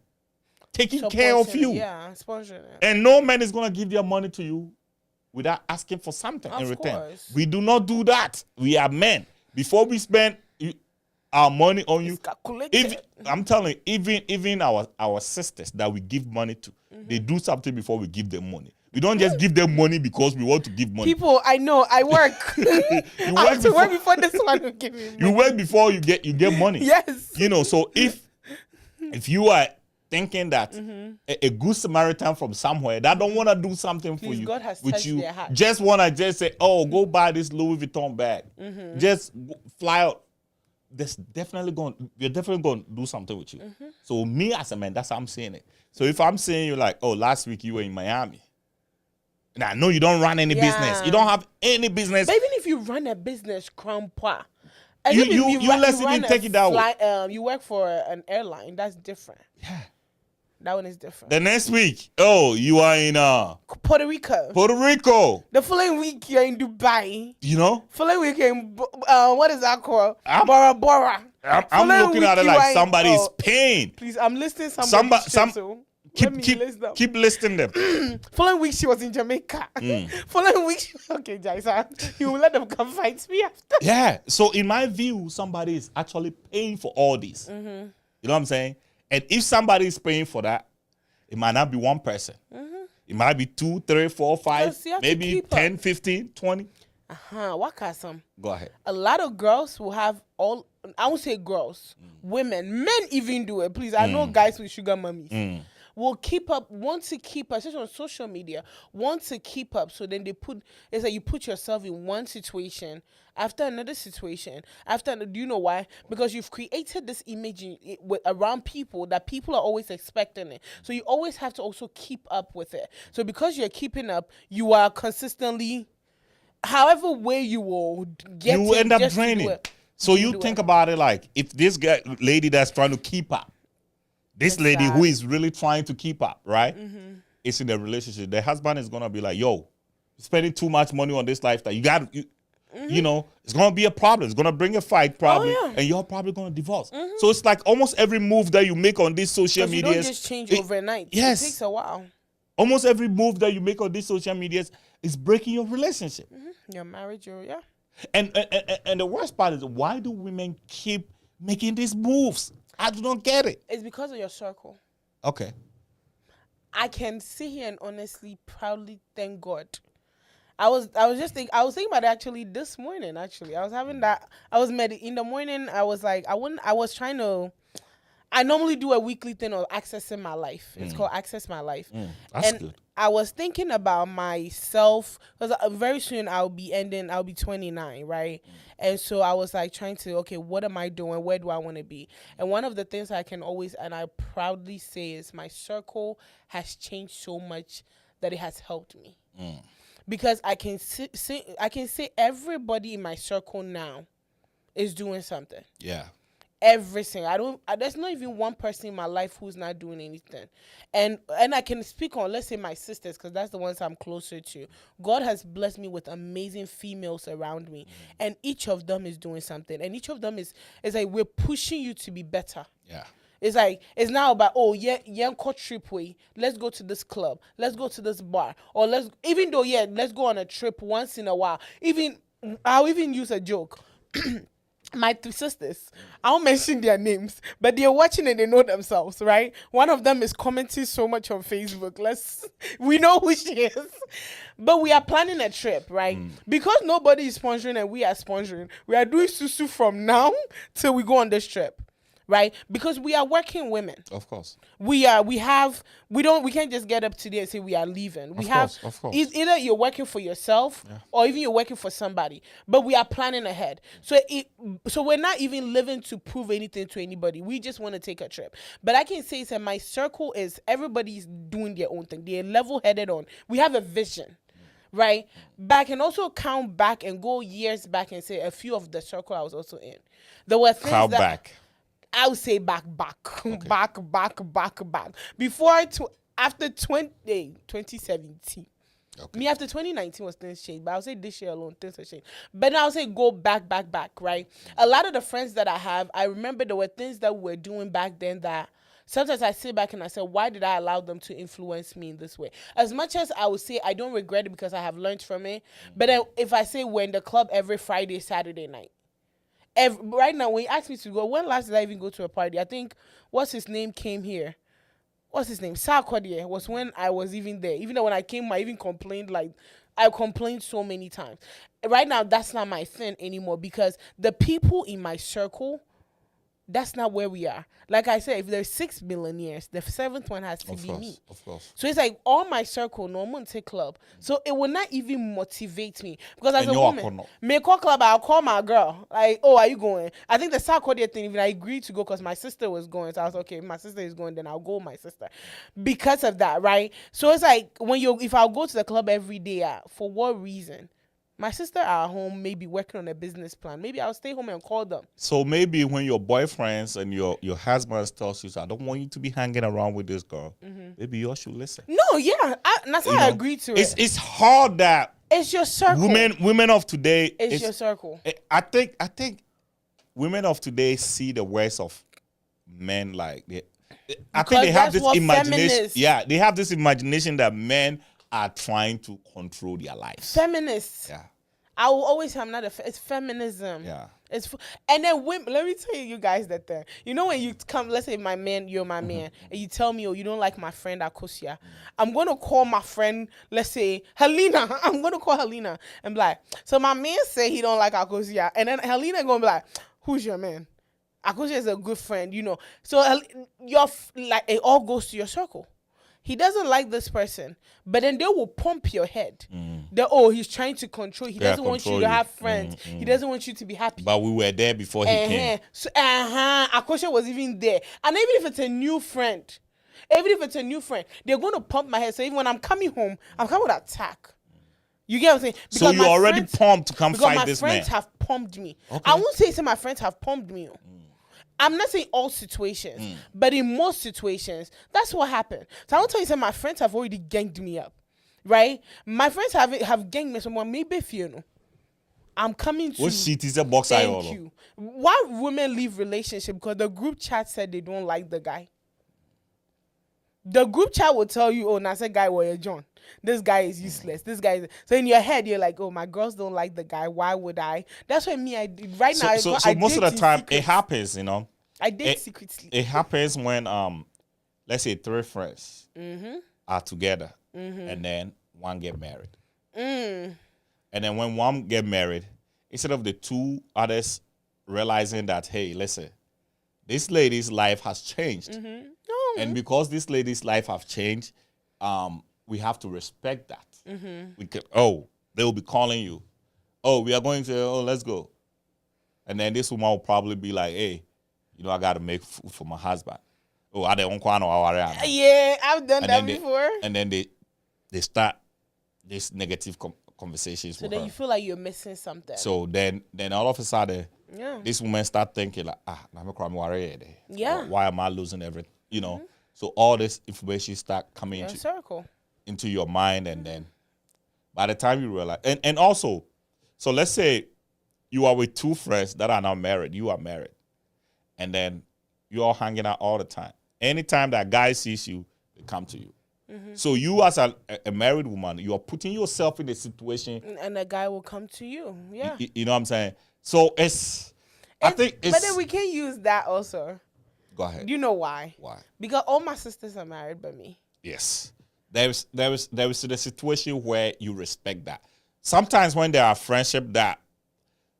taking care of you. Yeah, sponsoring it. And no man is going to give their money to you without asking for something in return. Course. We do not do that. We are men. Before we spend our money on you, I'm telling you, even our sisters that we give money to, they do something before we give them money. We don't just give them money because we want to give money. People, I know, I work. I have to work before this one will give me money. You work before you get money. Yes. So if you are thinking that a good Samaritan from somewhere that don't want to do something for you, God has with touched you, their heart. just want to just say, oh, go buy this Louis Vuitton bag. Just fly out. We're definitely going to do something with you. So me as a man, that's how I'm saying it. So if I'm saying you like, oh, last week you were in Miami, and I know you don't run any business. You don't have any business. But even if you run a business, grandpa, let's even take it that way. You work for an airline, that's different. Yeah. That one is different. The next week, oh, you are in Puerto Rico. Puerto Rico. The following week, you're in Dubai. Following week, you're in, what is that called? Bora Bora. I'm looking at it like somebody is paying. Please, I'm listing somebody. Let me list them. Keep listing them. Following week, she was in Jamaica. Following week, okay, Jaisa, you will let them come fight me after. Yeah. So in my view, somebody is actually paying for all these. You know what I'm saying? And if somebody is paying for that, it might not be one person. It might be 2, 3, 4, 5, Yes, you have to maybe keep 10, 15, 20. What can some? Go ahead. A lot of girls will have all. I won't say girls, women, men even do it. Please, I know guys with sugar mummies will keep up, want to keep up, especially on social media, want to keep up. So then it's like you put yourself in one situation after another situation. Do you know why? Because you've created this image around people that people are always expecting it. So you always have to also keep up with it. So because you're keeping up, you are consistently, however way you will get, you end up draining. So you think about it like, if this lady that's trying to keep up, this lady who is really trying to keep up, right? It's in a relationship. The husband is gonna be like, "Yo, you're spending too much money on this lifestyle. You know, it's gonna be a problem. It's gonna bring a fight probably, and you're probably gonna divorce." So it's like almost every move that you make on this social media, you don't just change overnight. Yes, it takes a while. Almost every move that you make on these social medias is breaking your relationship. Your marriage, And the worst part is, why do women keep making these moves? I don't get it. It's because of your circle. Okay. I can sit here and honestly, proudly thank God. I was thinking about it actually this morning. Actually, I was having that. In the morning. I was like, I normally do a weekly thing of accessing my life. It's called Access My Life. That's good. I was thinking about myself because very soon I'll be 29, right? And so I was like trying to, okay, what am I doing? Where do I want to be? And one of the things I can always, and I proudly say, is my circle has changed so much that it has helped me. Because I can say everybody in my circle now is doing something. Yeah. Everything. There's not even one person in my life who's not doing anything. And I can speak on, let's say, my sisters, because that's the ones I'm closer to. God has blessed me with amazing females around me. And each of them is doing something. And each of them is like, we're pushing you to be better. Yeah. It's like, it's now about, trip way. Let's go to this club. Let's go to this bar. Or let's go on a trip once in a while. I'll even use a joke. My 2 sisters, I won't mention their names, but they're watching and they know themselves, right? One of them is commenting so much on Facebook. We know who she is. But we are planning a trip, right? Because nobody is sponsoring and we are sponsoring. We are doing susu from now till we go on this trip. Right? Because we are working women. Of course. We can't just get up today and say we are leaving. Of course. Either you're working for yourself or even you're working for somebody. But we are planning ahead. So we're not even living to prove anything to anybody. We just want to take a trip. But I can say that my circle is everybody's doing their own thing. They're level-headed on. We have a vision. Right? Back and also count back and go years back and say a few of the circle I was also in. There were things back. I would say back. Okay. back. After 2017. Okay. Me, after 2019 was things changed, but I would say this year alone, things have changed. But now I would say go back, right? A lot of the friends that I have, I remember there were things that we were doing back then that sometimes I sit back and I say, why did I allow them to influence me in this way? As much as I would say I don't regret it because I have learned from it, but then if I say we're in the club every Friday, Saturday night, right now, when you ask me to go, when last did I even go to a party? I think, what's his name came here? What's his name? Sarkodie was when I was even there. Even though when I came, I even complained, I complained so many times. Right now, that's not my thing anymore because the people in my circle, that's not where we are. Like I said, if there's 6 millionaires, the 7th one has to be me. Of course. So it's like all my circle, no one take club. So it will not even motivate me. Because as a woman, me call club, I'll call my girl. Like, oh, are you going? I think the Sarkodie thing, even I agreed to go because my sister was going. So I was okay, if my sister is going, then I'll go with my sister. Because of that, right? So it's like if I'll go to the club every day, for what reason? My sister are at home, maybe working on a business plan. Maybe I'll stay home and call them. So maybe when your boyfriends and your husband tells you, I don't want you to be hanging around with this girl, maybe you should listen. No, yeah. That's how I agree to it. It's hard that it's your circle. Women of today. It's your circle. I think women of today see the worst of men like I think they have that's this what imagination. feminists- Yeah, they have this imagination that men are trying to control their lives. Feminists. Yeah. I will always say I'm not it's feminism. Yeah. And then women, let me tell you guys that thing. You know when you come, let's say my man, you're my man, and you tell me, oh, you don't like my friend Akosia. I'm gonna call my friend, let's say Helena. I'm gonna call Helena and be like, so my man say he don't like Akosia, and then Helena gonna be like, who's your man? Akosia is a good friend, you know. So like it all goes to your circle. He doesn't like this person, but then they will pump your head. He's trying to control. He doesn't want you to have friends. He doesn't want you to be happy. But we were there before he came. So, Akosha was even there. And even if it's a new friend, they're going to pump my head. So even when I'm coming home, I'm coming with attack. You get what I'm saying? Because So you're already pumped to come fight this man. My friends have pumped me. Okay. I won't say my friends have pumped me. I'm not saying all situations, but in most situations, that's what happened. So I will tell you, my friends have already ganged me up, right? My friends have ganged me. Someone maybe if you know, I'm coming to. What shit is a box? Thank you. Why women leave relationship? Because the group chat said they don't like the guy. The group chat will tell you, oh, Nasa guy, well, you're John. This guy is useless. This guy is. So in your head, you're like, oh, my girls don't like the guy. Why would I? That's what me. I did right now. So most of the time, it happens, you know. I did secretly. It happens when let's say 3 friends are together, and then one get married, and then when one get married, instead of the 2 others realizing that, hey, listen, this lady's life has changed, and because this lady's life have changed, we have to respect that. We can, they will be calling you, we are going to, let's go, and then this woman will probably be like, hey, you know, I got to make food for my husband. I don't want to. Yeah, I've done that before. And then they start this negative conversations. So then you feel like you're missing something. So then all of a sudden, yeah, this woman start thinking like, I'm a yeah. Why am I losing everything? You know. So all this information start coming into your mind, and then by the time you realize, and also, so let's say you are with 2 friends that are now married. You are married. And then you're all hanging out all the time. Anytime that guy sees you, they come to you. So you as a married woman, you are putting yourself in a situation. And a guy will come to you. Yeah. You know what I'm saying? So I think it's... But then we can use that also. Go ahead. You know why? Why? Because all my sisters are married but me. Yes. There is the situation where you respect that. Sometimes when there are friendship that...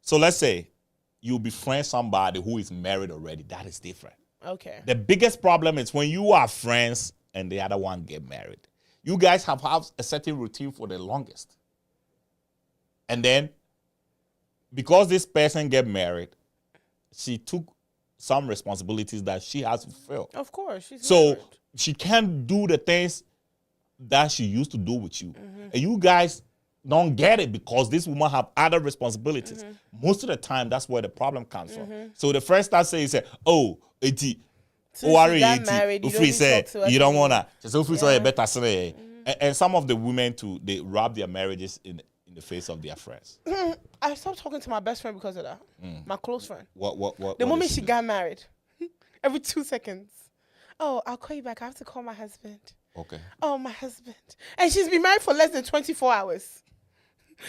So let's say you befriend somebody who is married already. That is different. Okay. The biggest problem is when you are friends and the other one get married. You guys have a certain routine for the longest. And then, because this person get married, she took some responsibilities that she has to fulfill. Of course. She's married. She can't do the things that she used to do with you. And you guys don't get it because this woman have other responsibilities. Most of the time, that's where the problem comes from. So the first time say, married, you don't wanna. And some of the women too, they rub their marriages in the face of their friends. I stopped talking to my best friend because of that. My close friend. What the moment she got married, every 2 seconds. Oh, I'll call you back. I have to call my husband. Okay. Oh, my husband. And she's been married for less than 24 hours.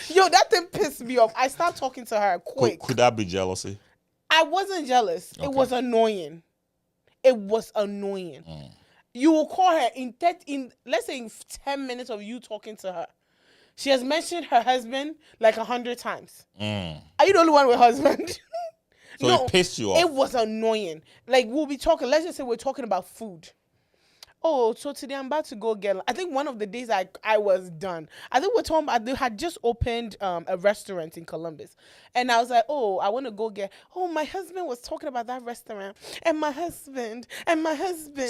Yo, that thing pissed me off. I stopped talking to her quick. Could that be jealousy? I wasn't jealous. Okay. It was annoying. You will call her in let's say in 10 minutes of you talking to her. She has mentioned her husband like 100 times. Are you the only one with husband? So no, it pissed you off. It was annoying. Like we'll be talking. Let's just say we're talking about food. Oh, so today I'm about to go get. I think one of the days I was done. I think we're talking about they had just opened a restaurant in Columbus, and I was like, oh, I want to go get. Oh, my husband was talking about that restaurant, and my husband.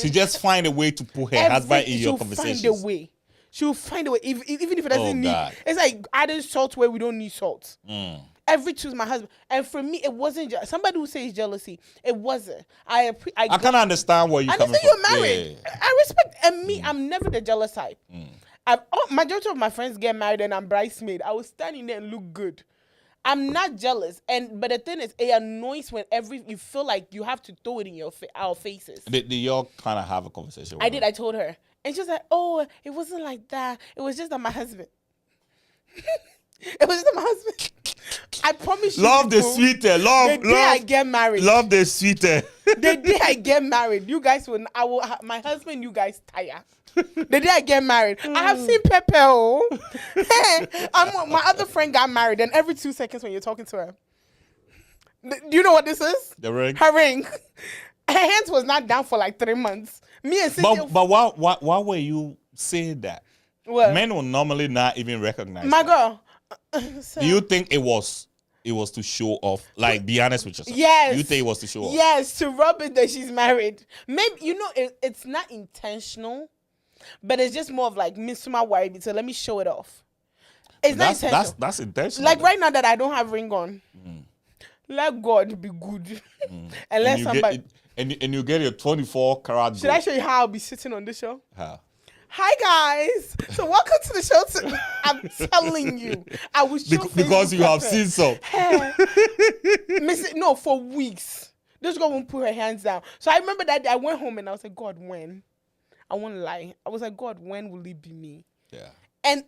She just find a way to put her husband in your conversation. She'll find a way, even if it doesn't need. It's like adding salt where we don't need salt. Every choose my husband, and for me, it wasn't somebody who says jealousy. It wasn't. I can understand where you coming from. You're married. Yeah. I respect, and me, I'm never the jealous type. Majority of my friends get married, and I'm bridesmaid. I was standing there and look good. I'm not jealous, but the thing is, it annoys when you feel like you have to throw it in our faces. Did y'all kind of have a conversation? I did. I told her, and she was like, "Oh, it wasn't like that. It was just that my husband. It was just that my husband. I promise you. Love the sweeter. The day I get married. Love the sweeter. The day I get married, you guys will. My husband. You guys tire. The day I get married, I have seen Pepe. Oh, my other friend got married, and every 2 seconds when you're talking to her, do you know what this is? The ring. Her ring. Her hands was not down for like 3 months. Me and Cynthia. But why were you saying that? Well, Men will normally not even recognize my that. girl. Do you think it was to show off? Like, be honest with yourself. Yes. You think it was to show off? Yes, to rub it that she's married. Maybe it's not intentional, but it's just more of like Mr. Worry, so let me show it off. It's not intentional. That's intentional. Like right now that I don't have ring on. Let God be good. And let somebody. And you get your 24 karat. Should I show you how I'll be sitting on the show? How? Hi guys. So welcome to the show. I'm telling you, I was because you have seen some. No, for weeks. This girl won't put her hands down. So I remember that day I went home and I was like, God, when? I won't lie. I was like, God, when will it be me? Yeah. And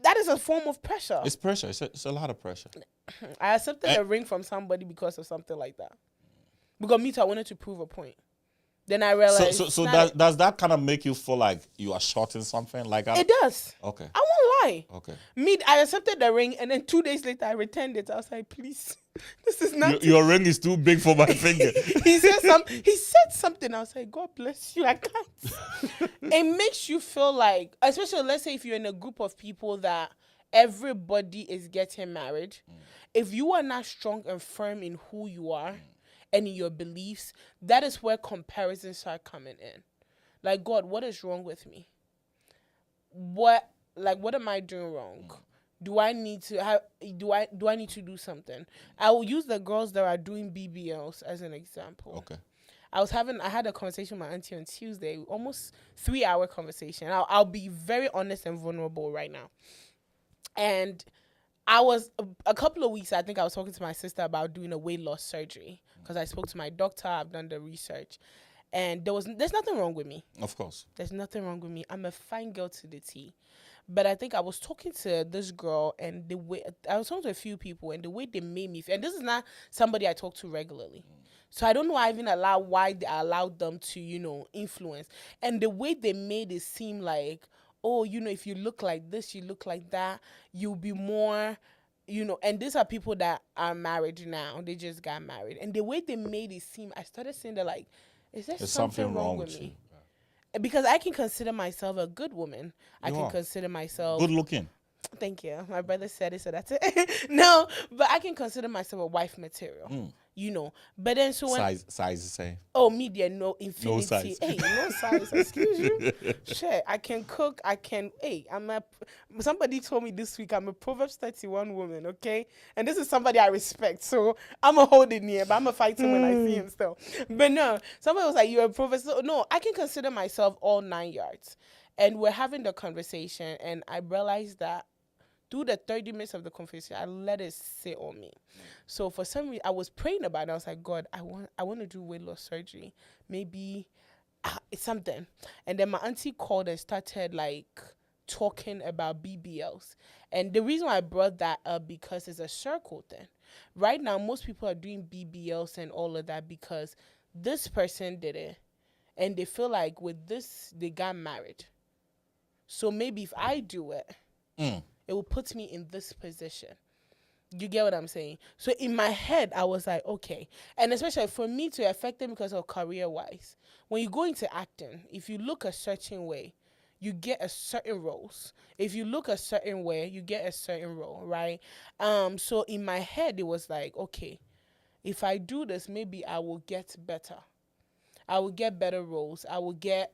that is a form of pressure. It's pressure. It's a lot of pressure. I accepted a ring from somebody because of something like that. Because me too, I wanted to prove a point. Then I realized. So does that kind of make you feel like you are short in something? Like it does. Okay. I won't lie. Okay. I accepted the ring, and then 2 days later I returned it. I was like, please, this is not. Your ring is too big for my finger. He said something. I was like, God bless you. I can't. It makes you feel like, especially let's say if you're in a group of people that everybody is getting married, if you are not strong and firm in who you are. And in your beliefs, that is where comparisons start coming in. Like, God, what is wrong with me? What am I doing wrong? Do I need to do something? I will use the girls that are doing BBLs as an example. Okay. I had a conversation with my auntie on Tuesday, almost 3-hour conversation. I'll be very honest and vulnerable right now. And I was a couple of weeks, I think I was talking to my sister about doing a weight loss surgery because I spoke to my doctor. I've done the research, and there's nothing wrong with me. Of course. There's nothing wrong with me. I'm a fine girl to the T. But I think I was talking to this girl, and the way I was talking to a few people, and the way they made me feel, and this is not somebody I talk to regularly. So I don't know why they allowed them to, influence. And the way they made it seem like, oh, if you look like this, you look like that, you'll be more, and these are people that are married now. They just got married. And the way they made it seem, I started saying that, like, is there something wrong with me? Because I can consider myself a good woman. I can consider myself... good looking. Thank you. My brother said it, so that's it. No, but I can consider myself a wife material. But then so when size the same. Oh, media, no infinity. No size. Hey, no size. Excuse you. Shit, I can cook. Somebody told me this week I'm a Proverbs 31 woman. Okay, and this is somebody I respect, so I'm a hold it near, but I'm a fight him when I see him still. But no, somebody was like, "You're a Proverbs." No, I can consider myself all 9 yards, and we're having the conversation, and I realized that. Through the 30 minutes of the conversation, I let it sit on me. So for some reason, I was praying about it. I was like, God, I want to do weight loss surgery. Maybe it's something. And then my auntie called and started like talking about BBLs. And the reason why I brought that up because it's a circle thing. Right now, most people are doing BBLs and all of that because this person did it. And they feel like with this, they got married. So maybe if I do it, it will put me in this position. You get what I'm saying? So in my head, I was like, okay. And especially for me to affect them because of career-wise. When you go into acting, if you look a certain way, you get a certain roles. If you look a certain way, you get a certain role, right? So in my head, it was like, okay, if I do this, maybe I will get better. I will get better roles. I will get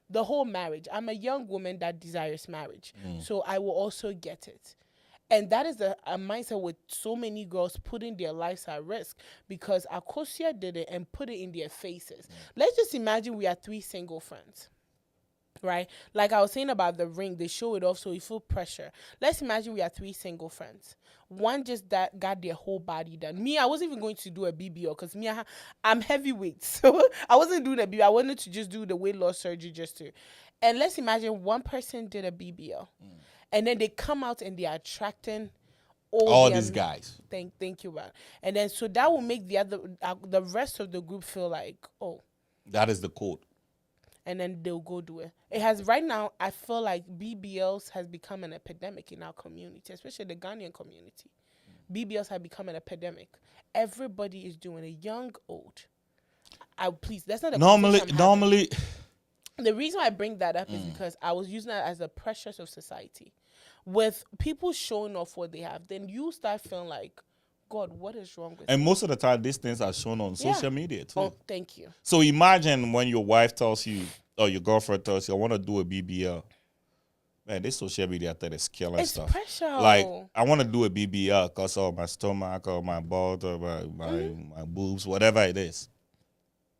the whole marriage. I'm a young woman that desires marriage. So I will also get it. And that is a mindset with so many girls putting their lives at risk because Akosia did it and put it in their faces. Let's just imagine we are 3 single friends, right? Like I was saying about the ring, they show it off so you feel pressure. Let's imagine we are 3 single friends. One just that got their whole body done. Me, I wasn't even going to do a BBL because me, I'm heavyweight, so I wasn't doing a BBL. I wanted to just do the weight loss surgery just to. And let's imagine one person did a BBL, and then they come out and they are attracting all these guys. Thank you, man. And then so that will make the rest of the group feel like, oh, that is the code. And then they'll go do it. It has right now. I feel like BBLs has become an epidemic in our community, especially the Ghanaian community. BBLs have become an epidemic. Everybody is doing it, young, old. Please, that's not a normally. The reason why I bring that up is because I was using that as the pressures of society. With people showing off what they have, then you start feeling like, God, what is wrong with And me? most of the time, these things are shown on social media too. Oh, thank you. So imagine when your wife tells you, or your girlfriend tells you, I want to do a BBL. Man, this social media thing is killing stuff. It's pressure. Like, I want to do a BBL because of my stomach or my balls or my boobs, whatever it is.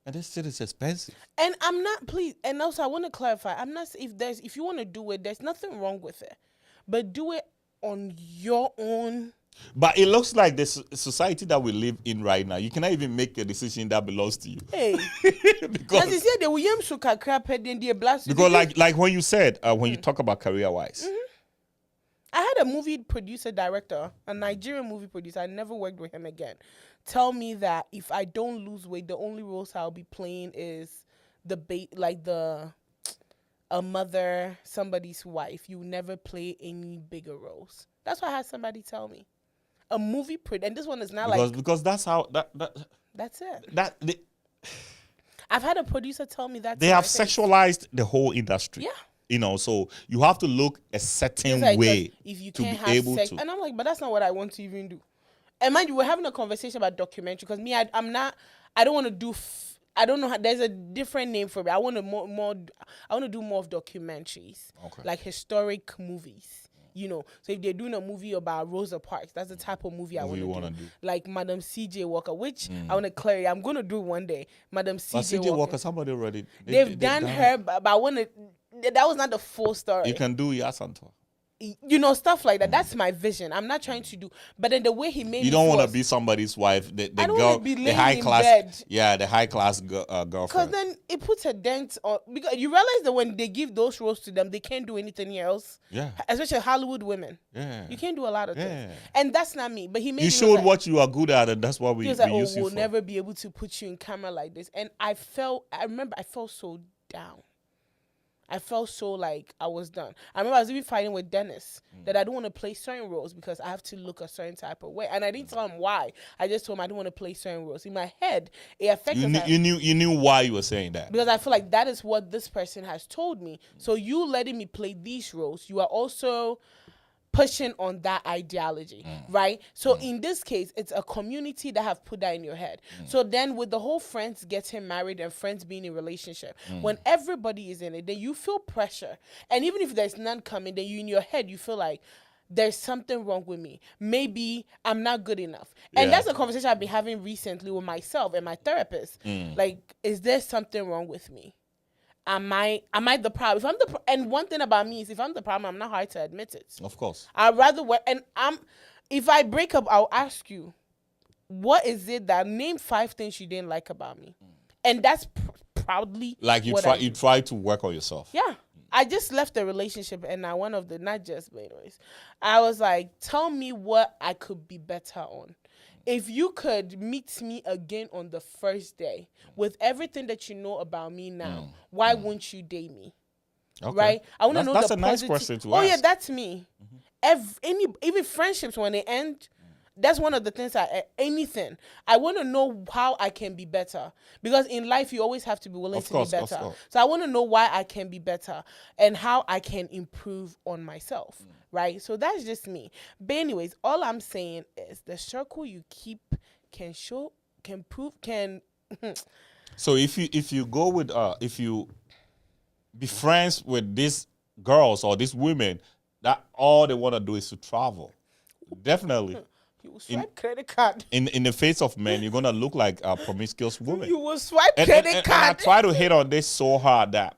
And this shit is expensive. And I'm not, please, and also I want to clarify, I'm not, if you want to do it, there's nothing wrong with it. But do it on your own. But it looks like the society that we live in right now, you cannot even make a decision that belongs to you. Hey, because as you said, they will yam suka crap and then they blast. Because like when you said, when you talk about career-wise. I had a movie producer director, a Nigerian movie producer. I never worked with him again. Tell me that if I don't lose weight, the only roles I'll be playing is a mother, somebody's wife. You never play any bigger roles. That's what I had somebody tell me. A movie and this one is not because that's how that's it. I've had a producer tell me that they have sexualized the whole industry. Yeah. You know, so you have to look a certain way if you to can't be have able sex. to. And I'm like, but that's not what I want to even do. And mind you, we're having a conversation about documentary because me, I don't want to do. I don't know how. There's a different name for it. I want to I want to do more of documentaries, like historic movies. You know, so if they're doing a movie about Rosa Parks, that's the type of movie I want to do. Like Madam C.J. Walker, which I want to clear. I'm going to do it one day. Madam C.J. Walker, somebody already. They've done her, but I want to. That was not the full story. You can do Yasanto. You know, stuff like that. That's my vision. I'm not trying to do, but then the way he made you don't want to be somebody's wife. The girl, the high class, bed. Yeah, the high class girlfriend. Because then it puts a dent on. Because you realize that when they give those roles to them, they can't do anything else. Yeah, especially Hollywood women. Yeah, you can't do a lot of things. And that's not me. But he made. You showed what you are good at, and that's what we use you for. We'll never be able to put you in camera like this. And I remember I felt so down. I felt so like I was done. I remember I was even fighting with Dennis that I don't want to play certain roles because I have to look a certain type of way. And I didn't tell him why. I just told him I don't want to play certain roles. In my head, it affected you knew why you were saying that. Because I feel like that is what this person has told me. So you letting me play these roles, you are also pushing on that ideology, right? So in this case, it's a community that have put that in your head. So then with the whole friends getting married and friends being in a relationship, when everybody is in it, then you feel pressure. And even if there's none coming, then you in your head, you feel like there's something wrong with me. Maybe I'm not good enough. And that's a conversation I've been having recently with myself and my therapist. Like, is there something wrong with me? Am I the problem? And one thing about me is if I'm the problem, I'm not hard to admit it. Of course. I'd rather work. And if I break up, I'll ask you, what is it that name 5 things you didn't like about me? And that's proudly like you try to work on yourself. Yeah. I just left a relationship and I but anyways, I was like, tell me what I could be better on. If you could meet me again on the first day with everything that you know about me now, why wouldn't you date me? Okay. Right? I want to know that's a nice question to ask. Oh yeah, that's me. Even friendships when they end, that's one of the things anything. I want to know how I can be better. Because in life, you always have to be willing to be better. So I want to know why I can be better and how I can improve on myself. Right? So that's just me. But anyways, all I'm saying is the circle you keep can prove. So if you go with if you be friends with these girls or these women that all they want to do is to travel, definitely. You will swipe credit card. In the face of men, you're gonna look like a promiscuous woman. You will swipe credit card. And I try to hit on this so hard that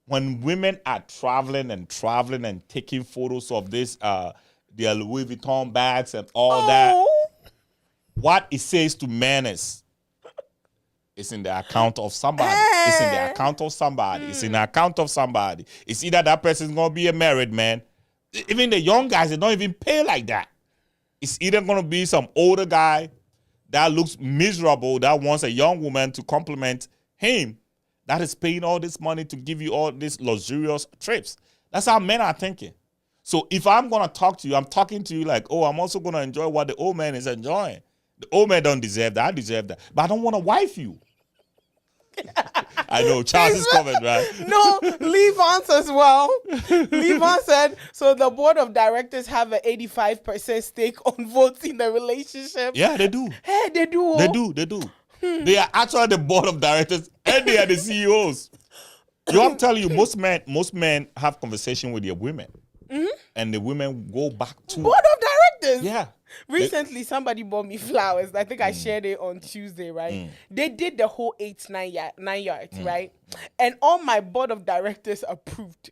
when women are traveling and taking photos of this, their Louis Vuitton bags and all that, what it says to men is, it's in the account of somebody. It's in the account of somebody. It's in the account of somebody. It's either that person's going to be a married man. Even the young guys, they don't even pay like that. It's either going to be some older guy that looks miserable, that wants a young woman to compliment him, that is paying all this money to give you all these luxurious trips. That's how men are thinking. So if I'm going to talk to you, I'm talking to you like, oh, I'm also going to enjoy what the old man is enjoying. The old man don't deserve that. I deserve that. But I don't want to wife you. I know, Charles is coming, right? No, Levance as well. Levance said, so the board of directors have an 85% stake on votes in the relationship. Yeah, they do. Hey, they do. They do. They are actually the board of directors and they are the CEOs. You I'm telling you, most men have conversation with their women. And the women go back to board of directors. Yeah. Recently, somebody bought me flowers. I think I shared it on Tuesday, right? They did the whole 9 yards, right? And all my board of directors approved.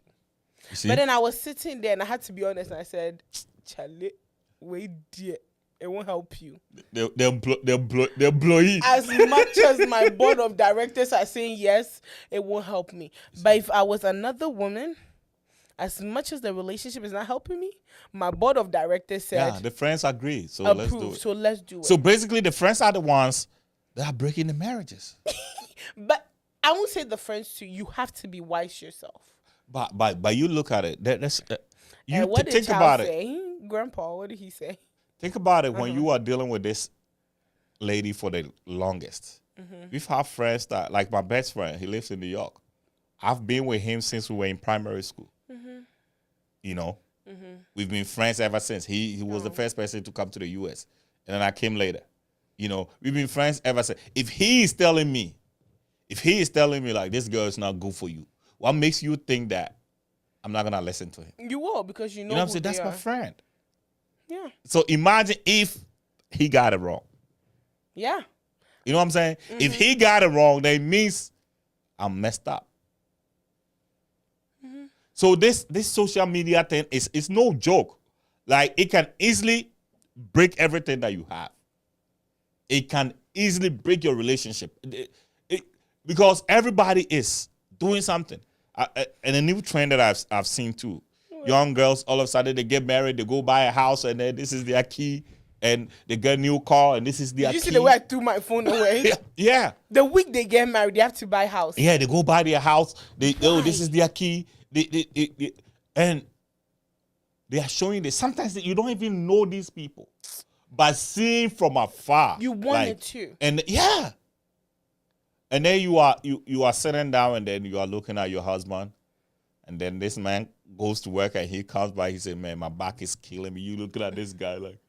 You see? But then I was sitting there and I had to be honest and I said, Charlie, wait dear. It won't help you. They'll blow you. As much as my board of directors are saying yes, it won't help me. But if I was another woman, as much as the relationship is not helping me, my board of directors said, yeah, the friends agree. So approve, let's do it. so let's do it. So basically, the friends are the ones that are breaking the marriages. But I won't say the friends too. You have to be wise yourself. But you look at it. That's you and what did think Charles about it. say? Grandpa, what did he say? Think about it when you are dealing with this lady for the longest. We've had friends that, like my best friend, he lives in New York. I've been with him since we were in primary school. You know, we've been friends ever since. He was the first person to come to the U.S. and then I came later. You know, we've been friends ever since. If he is telling me like this girl is not good for you, what makes you think that I'm not gonna listen to him? You will, because you know what I'm who saying? That's they my are. friend. Yeah. So imagine if he got it wrong. Yeah. You know what I'm saying? If he got it wrong, that means I'm messed up. So this social media thing is no joke. Like, it can easily break everything that you have. It can easily break your relationship. Because everybody is doing something. And a new trend that I've seen too. Young girls, all of a sudden they get married, they go buy a house, and then this is their key, and they get a new car, and this is their key. Did you see the way I threw my phone away? Yeah. The week they get married, they have to buy a house. Yeah, they go buy their house. This is their key. And they are showing this. Sometimes you don't even know these people, but seeing from afar, You want it too. And yeah, and then you are sitting down, and then you are looking at your husband, and then this man goes to work, and he comes by. He says, "Man, my back is killing me." You looking at this guy like,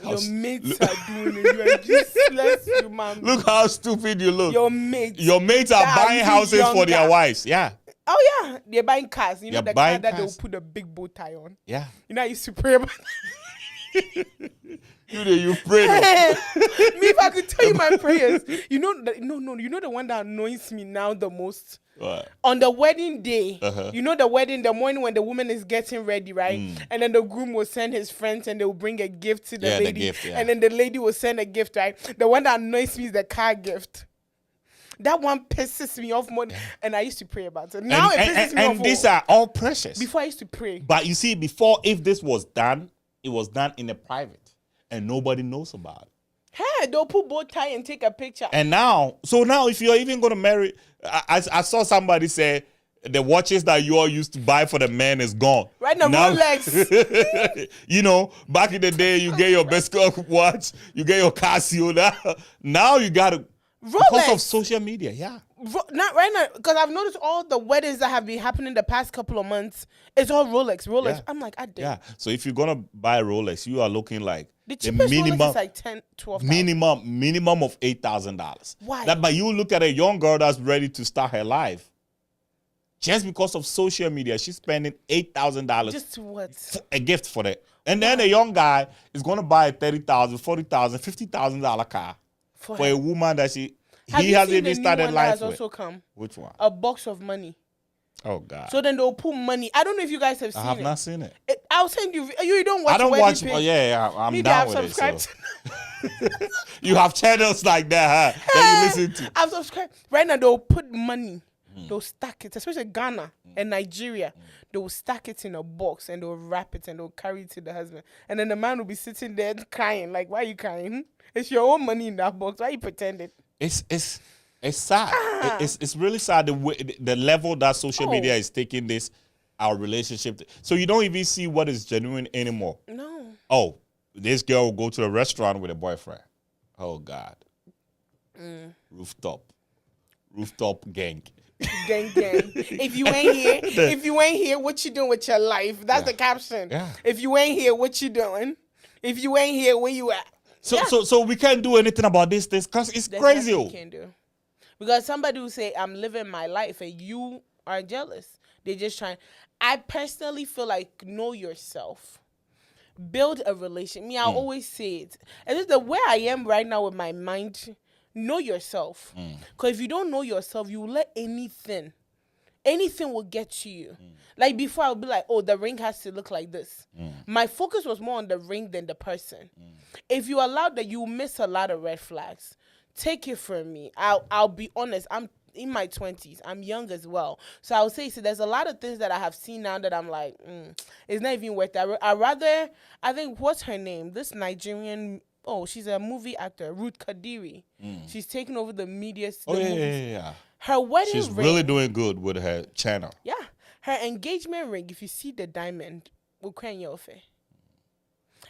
your mates are doing it. You are useless human being. Look how stupid you look. Your mates. Your mates are buying houses for their wives. Yeah. Oh yeah, they're buying cars. You know, They're the car buying that they'll cars. put a big bow tie on. Yeah. You know, I used to pray about You pray. me, if I could tell you my prayers. You know, you know the one that annoys me now the most? What? On the wedding day, you know the morning when the woman is getting ready, right? And then the groom will send his friends and they will bring a gift to the lady. The gift, yeah. And then the lady will send a gift, right? The one that annoys me is the car gift. That one pisses me off more. And I used to pray about it. Now it pisses me off. And these are all precious. Before I used to pray. But you see, before, if this was done, it was done in a private. And nobody knows about it. Hey, they'll put bow tie and take a picture. And now, if you're even going to marry, I saw somebody say the watches that you all used to buy for the men is gone. Right now, Rolex. You know, back in the day, you get your best watch, you get your Casio. Now you got to, because of social media, yeah. Not right now, because I've noticed all the weddings that have been happening the past couple of months, it's all Rolex. Yeah. I'm like, I did. Yeah, so if you're going to buy a Rolex, you are looking like the cheapest Rolex is like 10, 12. Minimum of $8,000. Why? But you look at a young girl that's ready to start her life. Just because of social media, she's spending $8,000. Just what? A gift for that. And then a young guy is going to buy a $30,000, $40,000, $50,000 car for a woman that he hasn't even started life with. Also come? Which one? A box of money. Oh God. So then they'll put money. I don't know if you guys have seen I have it. not seen it. I'll send you. You don't watch. I don't Wedding watch. Page? Oh, yeah, I'm Maybe down I've with it. subscribed. So. You have channels like that, huh? That you listen to. I've subscribed. Right now, they'll put money. They'll stack it, especially Ghana and Nigeria. They will stack it in a box and they'll wrap it and they'll carry it to the husband. And then the man will be sitting there crying. Like, why are you crying? It's your own money in that box. Why are you pretending? It's sad. It's really sad the level that social media is taking our relationship. So you don't even see what is genuine anymore. No. Oh, this girl will go to a restaurant with a boyfriend. Oh God. Rooftop gang. Gang. If you ain't here, what you doing with your life? That's the caption. Yeah. If you ain't here, what you doing? If you ain't here, where you at? So we can't do anything about this because it's There's crazy. nothing you can do. Because somebody will say, I'm living my life and you are jealous. They're just trying. I personally feel like know yourself. Build a relationship. I always say it. And it's the way I am right now with my mind. Know yourself. Because if you don't know yourself, you will let anything will get to you. Like before, I would be like, oh, the ring has to look like this. My focus was more on the ring than the person. If you allow that, you miss a lot of red flags. Take it from me. I'll be honest. I'm in my 20s. I'm young as well. So I would say, there's a lot of things that I have seen now that I'm like, it's not even worth it. I think, what's her name? This Nigerian, she's a movie actor, Ruth Kadiri. She's taking over the media. Yeah. Her wedding She's ring. really doing good with her channel. Yeah. Her engagement ring, if you see the diamond, will cry in your face.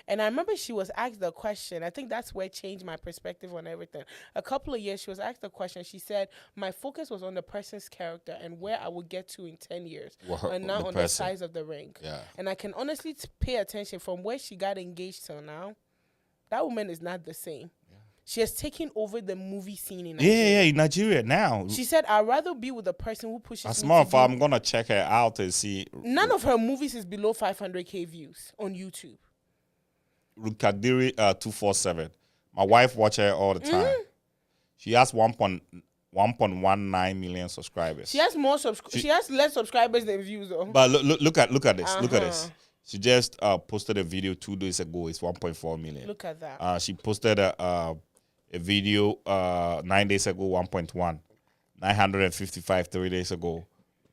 And I remember she was asked the question. I think that's where it changed my perspective on everything. A couple of years, she was asked the question. She said, my focus was on the person's character and where I would get to in 10 years. And not on the size of the ring. Yeah. And I can honestly pay attention from where she got engaged till now. That woman is not the same. Yeah. She has taken over the movie scene in Nigeria. Yeah, in Nigeria now. She said, I'd rather be with the person who pushes As me more to if I'm going to check her out and see. None of her movies is below 500K views on YouTube. Kadiri 247. My wife watch her all the time. She has 1.19 million subscribers. She has more she has less subscribers than views though. But look at this. Look at this. She just posted a video 2 days ago. It's 1.4 million. Look at that. She posted a video 9 days ago, 1.1. 955 3 days ago,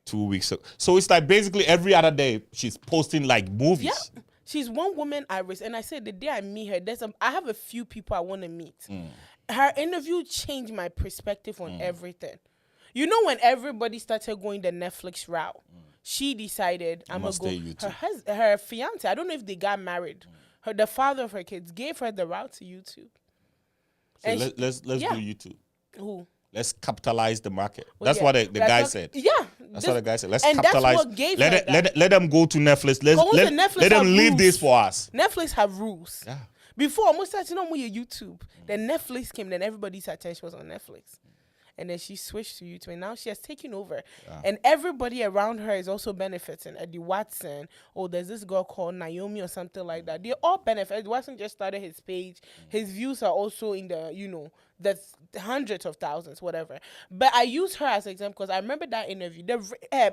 2 weeks ago. So it's like basically every other day she's posting like movies. Yeah. She's one woman I risk. And I said the day I meet her, I have a few people I want to meet. Her interview changed my perspective on everything. You know, when everybody started going the Netflix route, she decided I'm going to go. Her fiance, I don't know if they got married. The father of her kids gave her the route to YouTube. So let's do YouTube. Who? Let's capitalize the market. That's what the guy said. Yeah. That's what the guy said. Let's and capitalize. That's what gave let them go to Netflix. Let them leave this for us. Netflix have rules. Yeah. Before, almost starting on YouTube. Then Netflix came. Then everybody's attention was on Netflix. And then she switched to YouTube. And now she has taken over. Yeah. And everybody around her is also benefiting. Eddie Watson. There's this girl called Naomi or something like that. They all benefit. Eddie Watson just started his page. His views are also in the, that's hundreds of thousands, whatever. But I use her as an example because I remember that interview.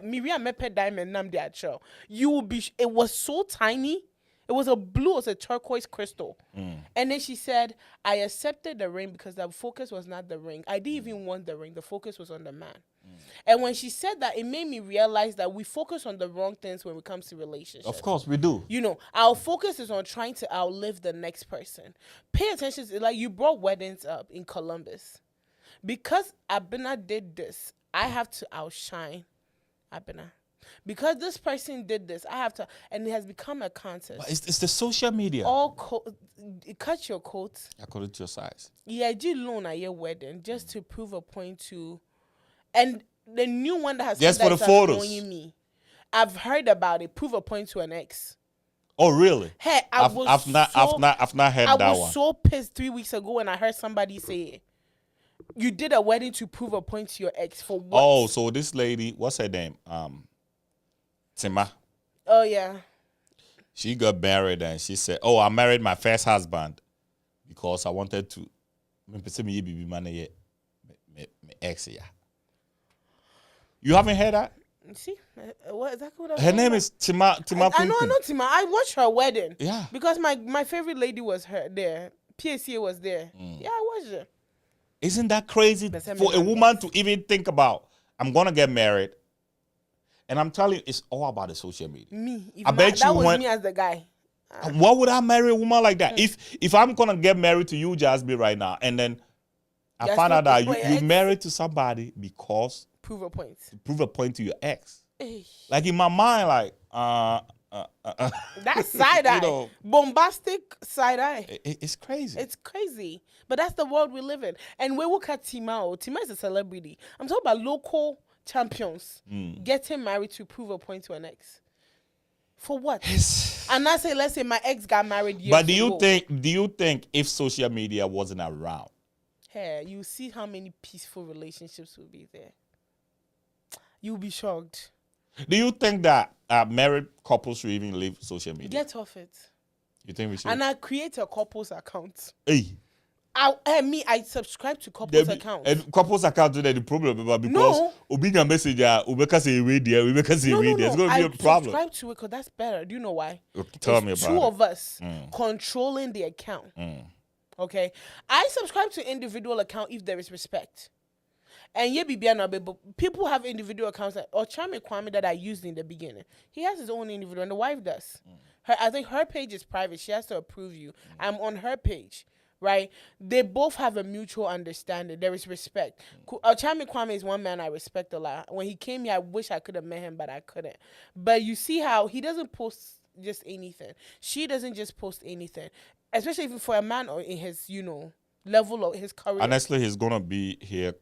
Miriam Mepe Diamond Namdi at show. It was so tiny. It was a turquoise crystal. And then she said, I accepted the ring because the focus was not the ring. I didn't even want the ring. The focus was on the man. And when she said that, it made me realize that we focus on the wrong things when it comes to relationships. Of course, we do. Our focus is on trying to outlive the next person. Pay attention to, like, you brought weddings up in Columbus. Because Abena did this, I have to outshine Abena. Because this person did this, I have to, and it has become a contest. But it's the social media. Cut your coat. According to your size. Yeah, I did loan at your wedding just to prove a point to, and the new one that has just for the photos. Me. I've heard about it. Prove a point to an ex. Oh really? Hey, I've not heard that one. I was so pissed 3 weeks ago when I heard somebody say it. You did a wedding to prove a point to your ex for what? Oh, so this lady, what's her name? Tima. Oh yeah. She got married and she said, "Oh, I married my first husband because I wanted to." You haven't heard that? You see, what exactly what I was Her talking name about? is Tima I know Pumpkin. Tima. I watched her wedding. Yeah. Because my favorite lady was her there. PACA was there. Yeah, I watched it. Isn't that crazy That's for a Eminem woman X. to even think about? I'm gonna get married, and I'm telling you, it's all about the social media. Me. If I bet that you was when- me as the guy. Why would I marry a woman like that? If I'm gonna get married to you, Jasmine, right now, and then I You're find still out that with my you ex? married to somebody because Prove a point. to prove a point to your ex. Eh. Like in my mind, like That's side eye. You know. Bombastic side eye. It's crazy. It's crazy. But that's the world we live in. And we look at Tima. Tima is a celebrity. I'm talking about local champions getting married to prove a point to an ex. For what? And I say, let's say my ex got married years But do you ago. think if social media wasn't around, Hey, you see how many peaceful relationships will be there. You'll be shocked. do you think that married couples should even leave social media? Get off it. You think we should? And I create a couple's account. Hey. I subscribe to couple's account. And couples account do that the problem because No. Obi can message Ubeka say we there, Ubeka say we there. It's gonna be a problem. I subscribe to it because that's better. Do you know why? Okay, tell me It's about two it. of us controlling the account. Okay, I subscribe to individual account if there is respect. And yeah, but people have individual accounts or Chame Kwame that I used in the beginning. He has his own individual, and the wife does. I think her page is private. She has to approve you. I'm on her page, right? They both have a mutual understanding. There is respect. Chame Kwame is one man I respect a lot. When he came here, I wish I could have met him, but I couldn't. But you see how he doesn't post just anything. She doesn't just post anything, especially even for a man or in his, level of his career. Honestly, he's gonna be here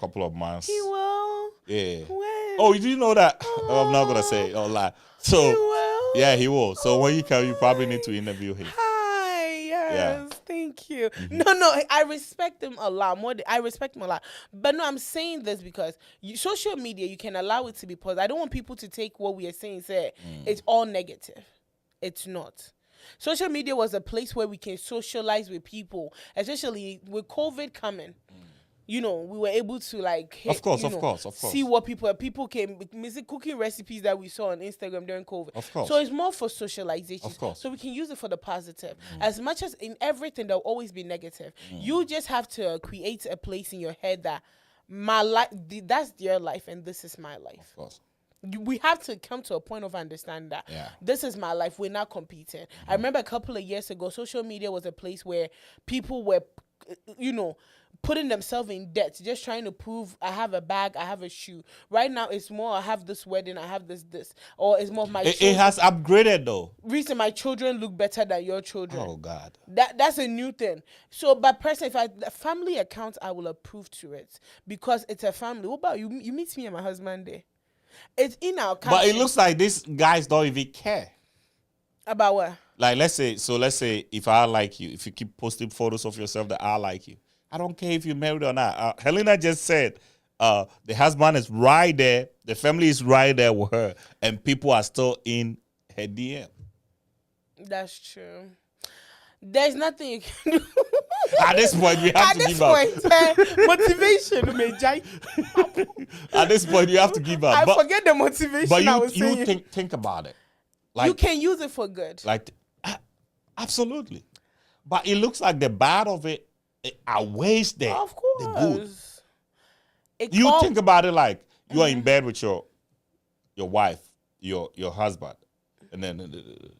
couple of months. He will. Yeah. When? Oh, you know that? Oh, I'm not gonna say it. Oh, lie. So He will. yeah, he will. So when you come, you probably need to interview him. Hi, yes, thank you. No, I respect him a lot more. I respect him a lot. But no, I'm saying this because social media, you can allow it to be positive. I don't want people to take what we are saying, say it's all negative. It's not. Social media was a place where we can socialize with people, especially with COVID coming. We were able to Of course. see what people came music cooking recipes that we saw on Instagram during COVID. Of course. So it's more for socialization. Of course. So we can use it for the positive. As much as in everything there'll always be negative. You just have to create a place in your head that my life, that's their life and this is my life. Of course. We have to come to a point of understanding that this is my life. We're not competing. I remember a couple of years ago, social media was a place where people were, putting themselves in debt, just trying to prove I have a bag, I have a shoe. Right now, it's more I have this wedding, I have this, or it's more my. It has upgraded though. Recently, my children look better than your children. Oh God. That's a new thing. So, but personally, if the family account, I will approve to it because it's a family. What about you? You meet me and my husband there. It's in our country. But it looks like these guys don't even care. About what? Like let's say if I like you, if you keep posting photos of yourself that I like you, I don't care if you're married or not. Helena just said the husband is right there, the family is right there with her, and people are still in her DM. That's true. There's nothing you can do. At this point, we have to give up. At this point, motivation may jai. At this point, you have to give up. I forget the motivation. But I was saying. you think about it. Like, you can use it for good. Like, absolutely. But it looks like the bad of it outweighs the Of the good. course. It You all- think about it like you are in bed with your wife, your husband, and then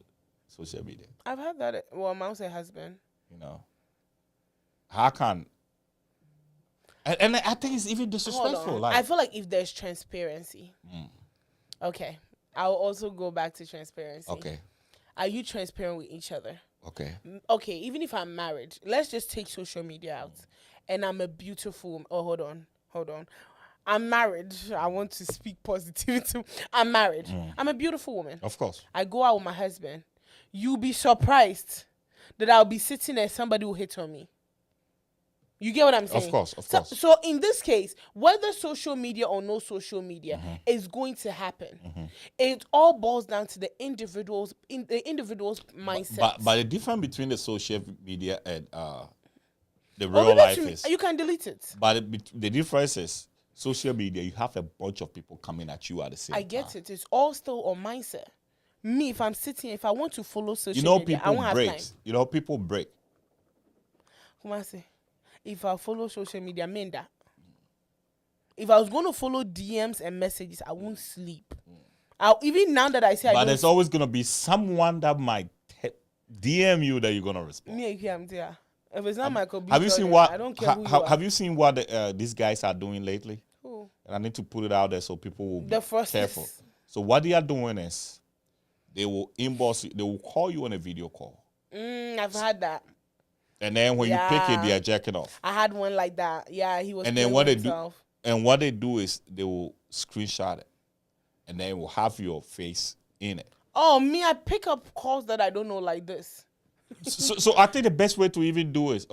social media. I've had that. Well, mom say husband. How can? And I think it's even disrespectful. Hold on. Like, I feel like if there's transparency. Okay. I'll also go back to transparency. okay, Are you transparent with each other? okay, Okay, even if I'm married, let's just take social media out. And I'm a beautiful woman. Oh, hold on. I'm married. I want to speak positivity. I'm married. I'm a beautiful woman. of course. I go out with my husband. You'll be surprised that I'll be sitting there, somebody will hit on me. You get what I'm saying? Of course. So in this case, whether social media or no social media is going to happen. It all boils down to the individual's mindset. But the difference between the social media and the Or real maybe life is. you can delete it. But the difference is social media, you have a bunch of people coming at you at the same time. I get it. It's all still on mindset. Me, if I'm sitting, if I want to follow social You know, media, I people won't have break. time. You know, people break. Come on, say, if I follow social media, mean that. If I was going to follow DMs and messages, I won't sleep. Even now that I say, But there's always gonna be someone that might DM you that you're gonna respond. me, I'm there. If it's not Michael B. Have you seen Jordan, what? I don't care who you are. Have you seen what these guys are doing lately? Who? And I need to put it out there so people will be The first careful. So what they are doing is they will inbox you, they will call you on a video call. I've had that. And then when you pick it, they are jacking off. I had one like that. Yeah, he was. And then what they do is they will screenshot it, and then will have your face in it. Oh, me, I pick up calls that I don't know like this. So I think the best way to even do is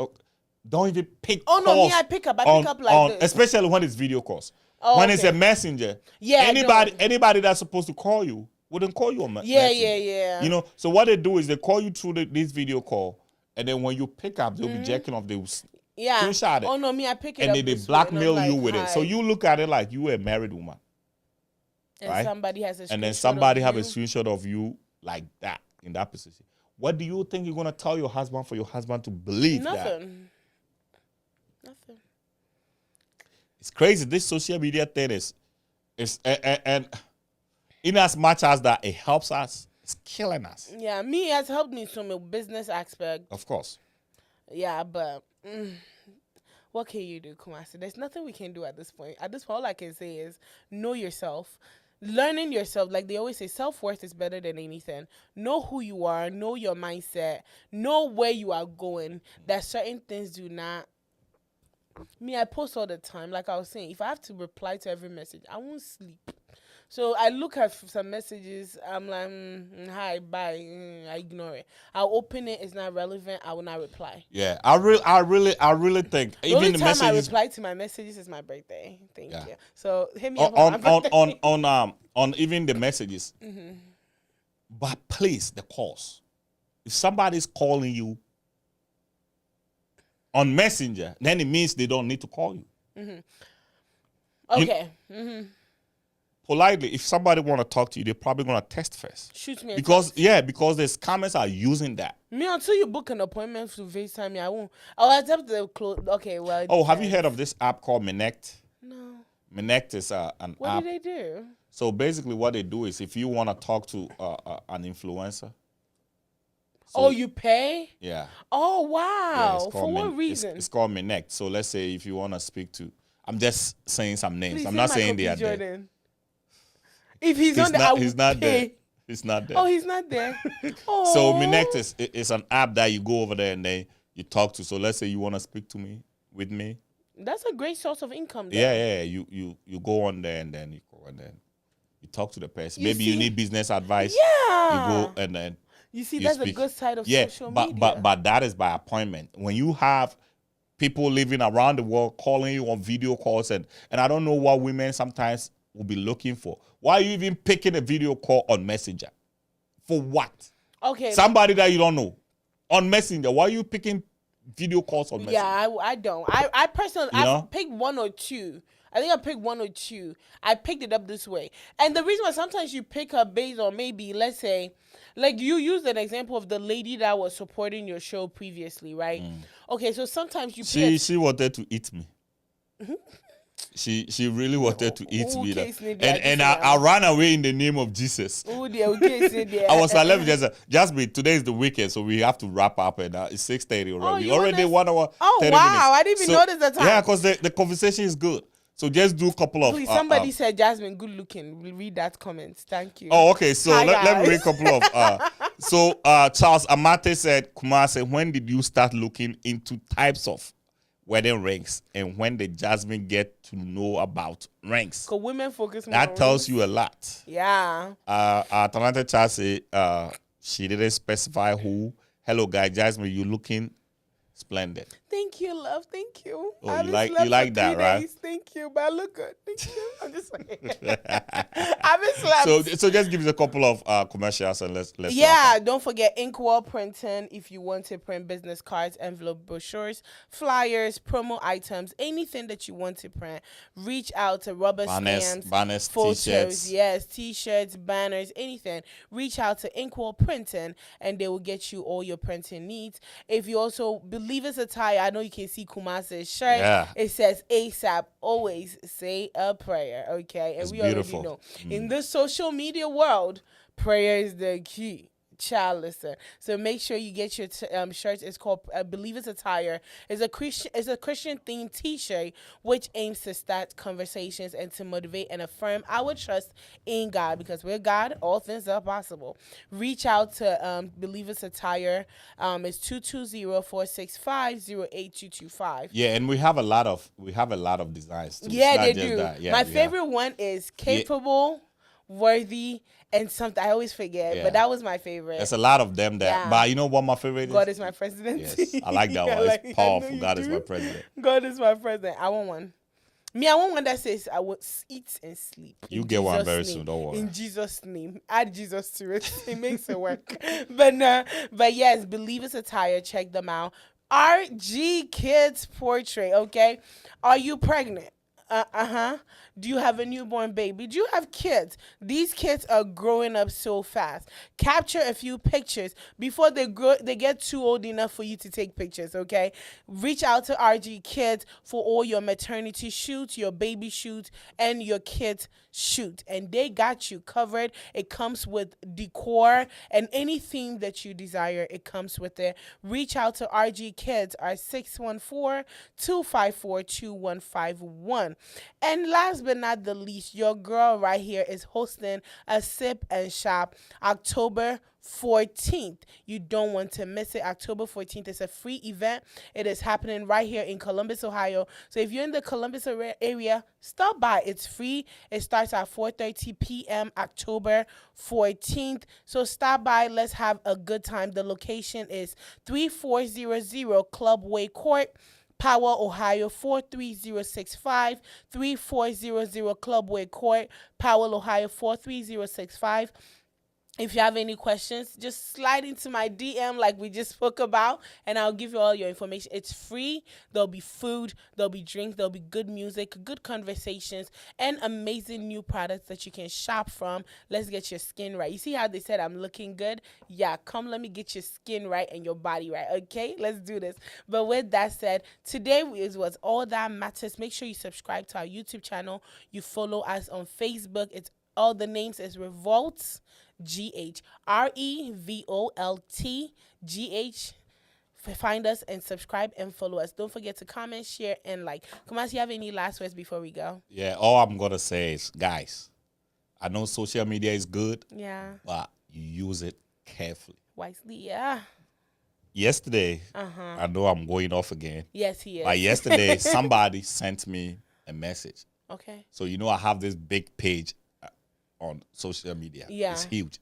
don't even pick. Oh no, me, I pick up. I pick up like this, especially when it's video calls. Oh, when it's a messenger, yeah, anybody that's supposed to call you wouldn't call you on messenger. Yeah. You know, so what they do is they call you through this video call, and then when you pick up, they'll be jacking off. They will screenshot it. Oh no, me, I pick it and up. And they blackmail you with it. So you look at it like you a married woman. And right? somebody has a screenshot. And then somebody have a screenshot of you like that, in that position. What do you think you're going to tell your husband for your husband to believe that? Nothing. It's crazy. This social media thing is and in as much as that it helps us, it's killing us. Yeah, me, it has helped me from a business aspect. Of course. Yeah, but what can you do, Kumasi? There's nothing we can do at this point. At this point, all I can say is know yourself. Learning yourself, like they always say, self-worth is better than anything. Know who you are, know your mindset, know where you are going, that certain things do not. Me, I post all the time. Like I was saying, if I have to reply to every message, I won't sleep. So I look at some messages, I'm like, hi, bye, I ignore it. I'll open it, it's not relevant, I will not reply. Yeah, I really think the even only the time messages. I reply to my messages is my birthday. Thank you. So hit me up on even the messages. Mm-hmm. But please, the calls. If somebody's calling you on Messenger, then it means they don't need to call you. Mm-hmm. Okay. Politely, if somebody want to talk to you, they're probably going to text first. Shoot me. Because the scammers are using that. Me, until you book an appointment to FaceTime me, I won't. I'll attempt to close. Okay, well. Oh, have you heard of this app called Minect? No. Minect is an app. What do they do? So basically, what they do is if you want to talk to an influencer. So, you pay? Yeah. Oh, wow. Yeah, for what reason? It's called Minect. So let's say if you want to speak to, I'm just saying some names. Please I'm not saying Michael they are B. Jordan. there. If he's on there, he's not there. He's not there. Oh, he's not there. Oh. So Minect is an app that you go over there and then you talk to. So let's say you want to speak to me, with me. That's a great source of income. There. Yeah. You go on there and then you go and then you talk to the person. Maybe you need business advice. Yeah. You go and then you see that's a good side of social media. But that is by appointment. When you have people living around the world calling you on video calls and I don't know what women sometimes will be looking for. Why are you even picking a video call on Messenger? For what? Okay. Somebody that you don't know. On Messenger, why are you picking video calls on Messenger? Yeah, I don't. I personally, I picked one or two. I think I picked one or two. I picked it up this way. And the reason why sometimes you pick up based on maybe, let's say, like you used an example of the lady that was supporting your show previously, right? Okay, so sometimes you She wanted to eat me. She really wanted to eat me. And I ran away in the name of Jesus. I was like, Jasmine, today is the weekend, so we have to wrap up and it's 6:30 already. We already 1 hour. Oh, wow. Minutes. I didn't even notice the time. Yeah, because the conversation is good. So just do a couple of... Please, somebody said Jasmine, good looking. We'll read that comment. Thank you. Oh, okay. So let me read a couple of... Charles Amate said, Kumase, when did you start looking into types of wedding rings and when did Jasmine get to know about rings? Because women focus more that on tells rings. you a lot. Yeah. Talanta Charles said she didn't specify who. Hello, guys. Jasmine, you looking Splendid. Thank you, love. Thank you. Oh, I you haven't like slept for that, 3 right? days. Thank you, but I look good. Thank you. I'm just like, I haven't slept. So just give us a couple of commercials and let's wrap Yeah, up. don't forget Inkwell Printing if you want to print business cards, envelope brochures, flyers, promo items, anything that you want to print. Reach out to rubber stamps, Banners, photos, t-shirts. yes, t-shirts, banners, anything. Reach out to Inkwell Printing and they will get you all your printing needs. If you also believe it's attire, I know you can see Kumasa's shirt. Yeah. It says ASAP, always say a prayer, okay? And It's we already beautiful. know. In this social media world, prayer is the key. Child, listen. So make sure you get your shirts. It's called I believe it's attire. It's a Christian themed T-shirt which aims to start conversations and to motivate and affirm our trust in God because with God all things are possible. Reach out to believe it's attire. It's 220-465-08225. Yeah, and we have a lot of designs too. Yeah, It's not they just do. that. Yeah, My we have. favorite one is capable, worthy, and something I always forget, Yeah. but that was my favorite. There's a lot of them that. Yeah. But you know what my favorite is? God is my president. Yes, I like that Yeah, one. like, It's I know powerful. you God is do. my president. God is my president. I want one. Me, I want one that says I will eat and sleep. You In get one Jesus' very name. soon. Don't worry. In Jesus' name. Add Jesus to it. It makes it work. But yes, Believers Attire. Check them out. RG Kids Portrait. Okay. Are you pregnant? Do you have a newborn baby? Do you have kids? These kids are growing up so fast. Capture a few pictures before they get too old enough for you to take pictures, okay? Reach out to RG Kids for all your maternity shoots, your baby shoots, and your kids shoot. And they got you covered. It comes with decor and any theme that you desire, it comes with it. Reach out to RG Kids, our 614-254-2151. And last but not the least, your girl right here is hosting a sip and shop October 14th. You don't want to miss it. October 14th is a free event. It is happening right here in Columbus, Ohio. So if you're in the Columbus area, stop by. It's free. It starts at 4:30 p.m. October 14th. So stop by. Let's have a good time. The location is 3400 Clubway Court, Powell, Ohio 43065, 3400 Clubway Court, Powell, Ohio 43065. If you have any questions, just slide into my DM like we just spoke about, and I'll give you all your information. It's free. There'll be food, there'll be drinks, there'll be good music, good conversations, and amazing new products that you can shop from. Let's get your skin right. You see how they said I'm looking good? Yeah, come let me get your skin right and your body right, okay? Let's do this. But with that said, today was All That Matters. Make sure you subscribe to our YouTube channel. You follow us on Facebook. It's all the names is Revolt. GHREVOLTGH. Find us and subscribe and follow us. Don't forget to comment, share, and like. Kumasi, you have any last words before we go? Yeah, all I'm gonna say is, guys, I know social media is good, Yeah. but you use it carefully. Wisely, yeah. Yesterday, I know I'm going off again. Yes, he is. But yesterday, somebody sent me a message. Okay. So you know I have this big page on social media. Yeah. It's huge.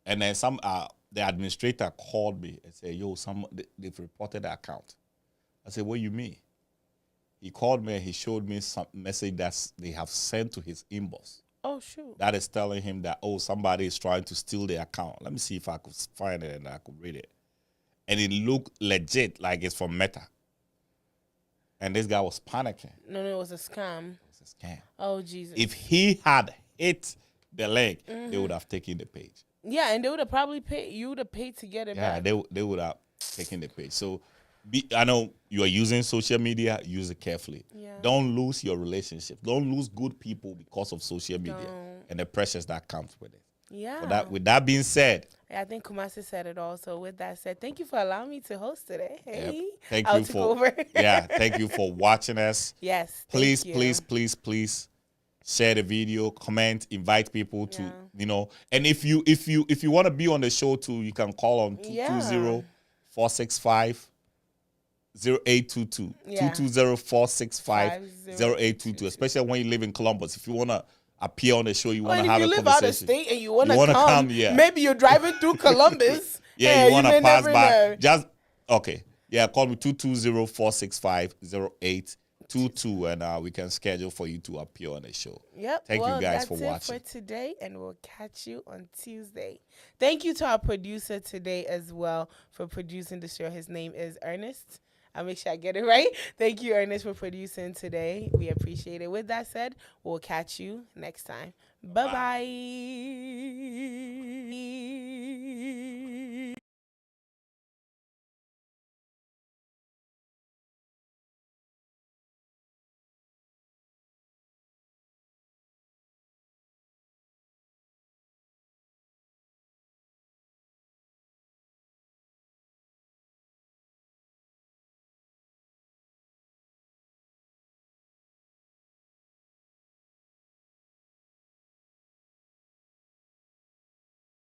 And then the administrator called me and said, yo, they've reported the account. I said, what do you mean? He called me and he showed me some message that they have sent to his inbox. Oh, shoot. That is telling him that, oh, somebody is trying to steal the account. Let me see if I could find it and I could read it. And it looked legit, like it's from Meta. And this guy was panicking. No, it was a scam. It's a scam. Oh, Jesus. If he had hit the link, they would have taken the page. Yeah, and they would have probably paid. You would have paid to get it back. Yeah, they would have taken the page. So I know you are using social media, use it carefully. Yeah. Don't lose your relationship. Don't lose good people because of social media Don't. and the pressures that comes with it. Yeah. So with that being said, I think Kumasi said it all. So with that said, thank you for allowing me to host today. Hey, thank I'll you take for over. thank you for watching us. Yes. Please, thank you. please share the video, comment, invite people to, Yeah. And if you want to be on the show too, you can call on 220-465-0822. Yeah. 220-465-0822, especially when you live in Columbus. If you want to appear on the show, you want to have a if you live conversation. out of state and you want to wanna come, yeah. maybe you're driving through Columbus. Yeah, you want to may pass never by. know. Just, okay. Yeah, call me 220-465-0822 and we can schedule for you to appear on the show. Yep. Thank you guys That's for it watching. for today, and we'll catch you on Tuesday. Thank you to our producer today as well for producing the show. His name is Ernest. I'll make sure I get it right. Thank you, Ernest, for producing today. We appreciate it. With that said, we'll catch you next time. Bye-bye.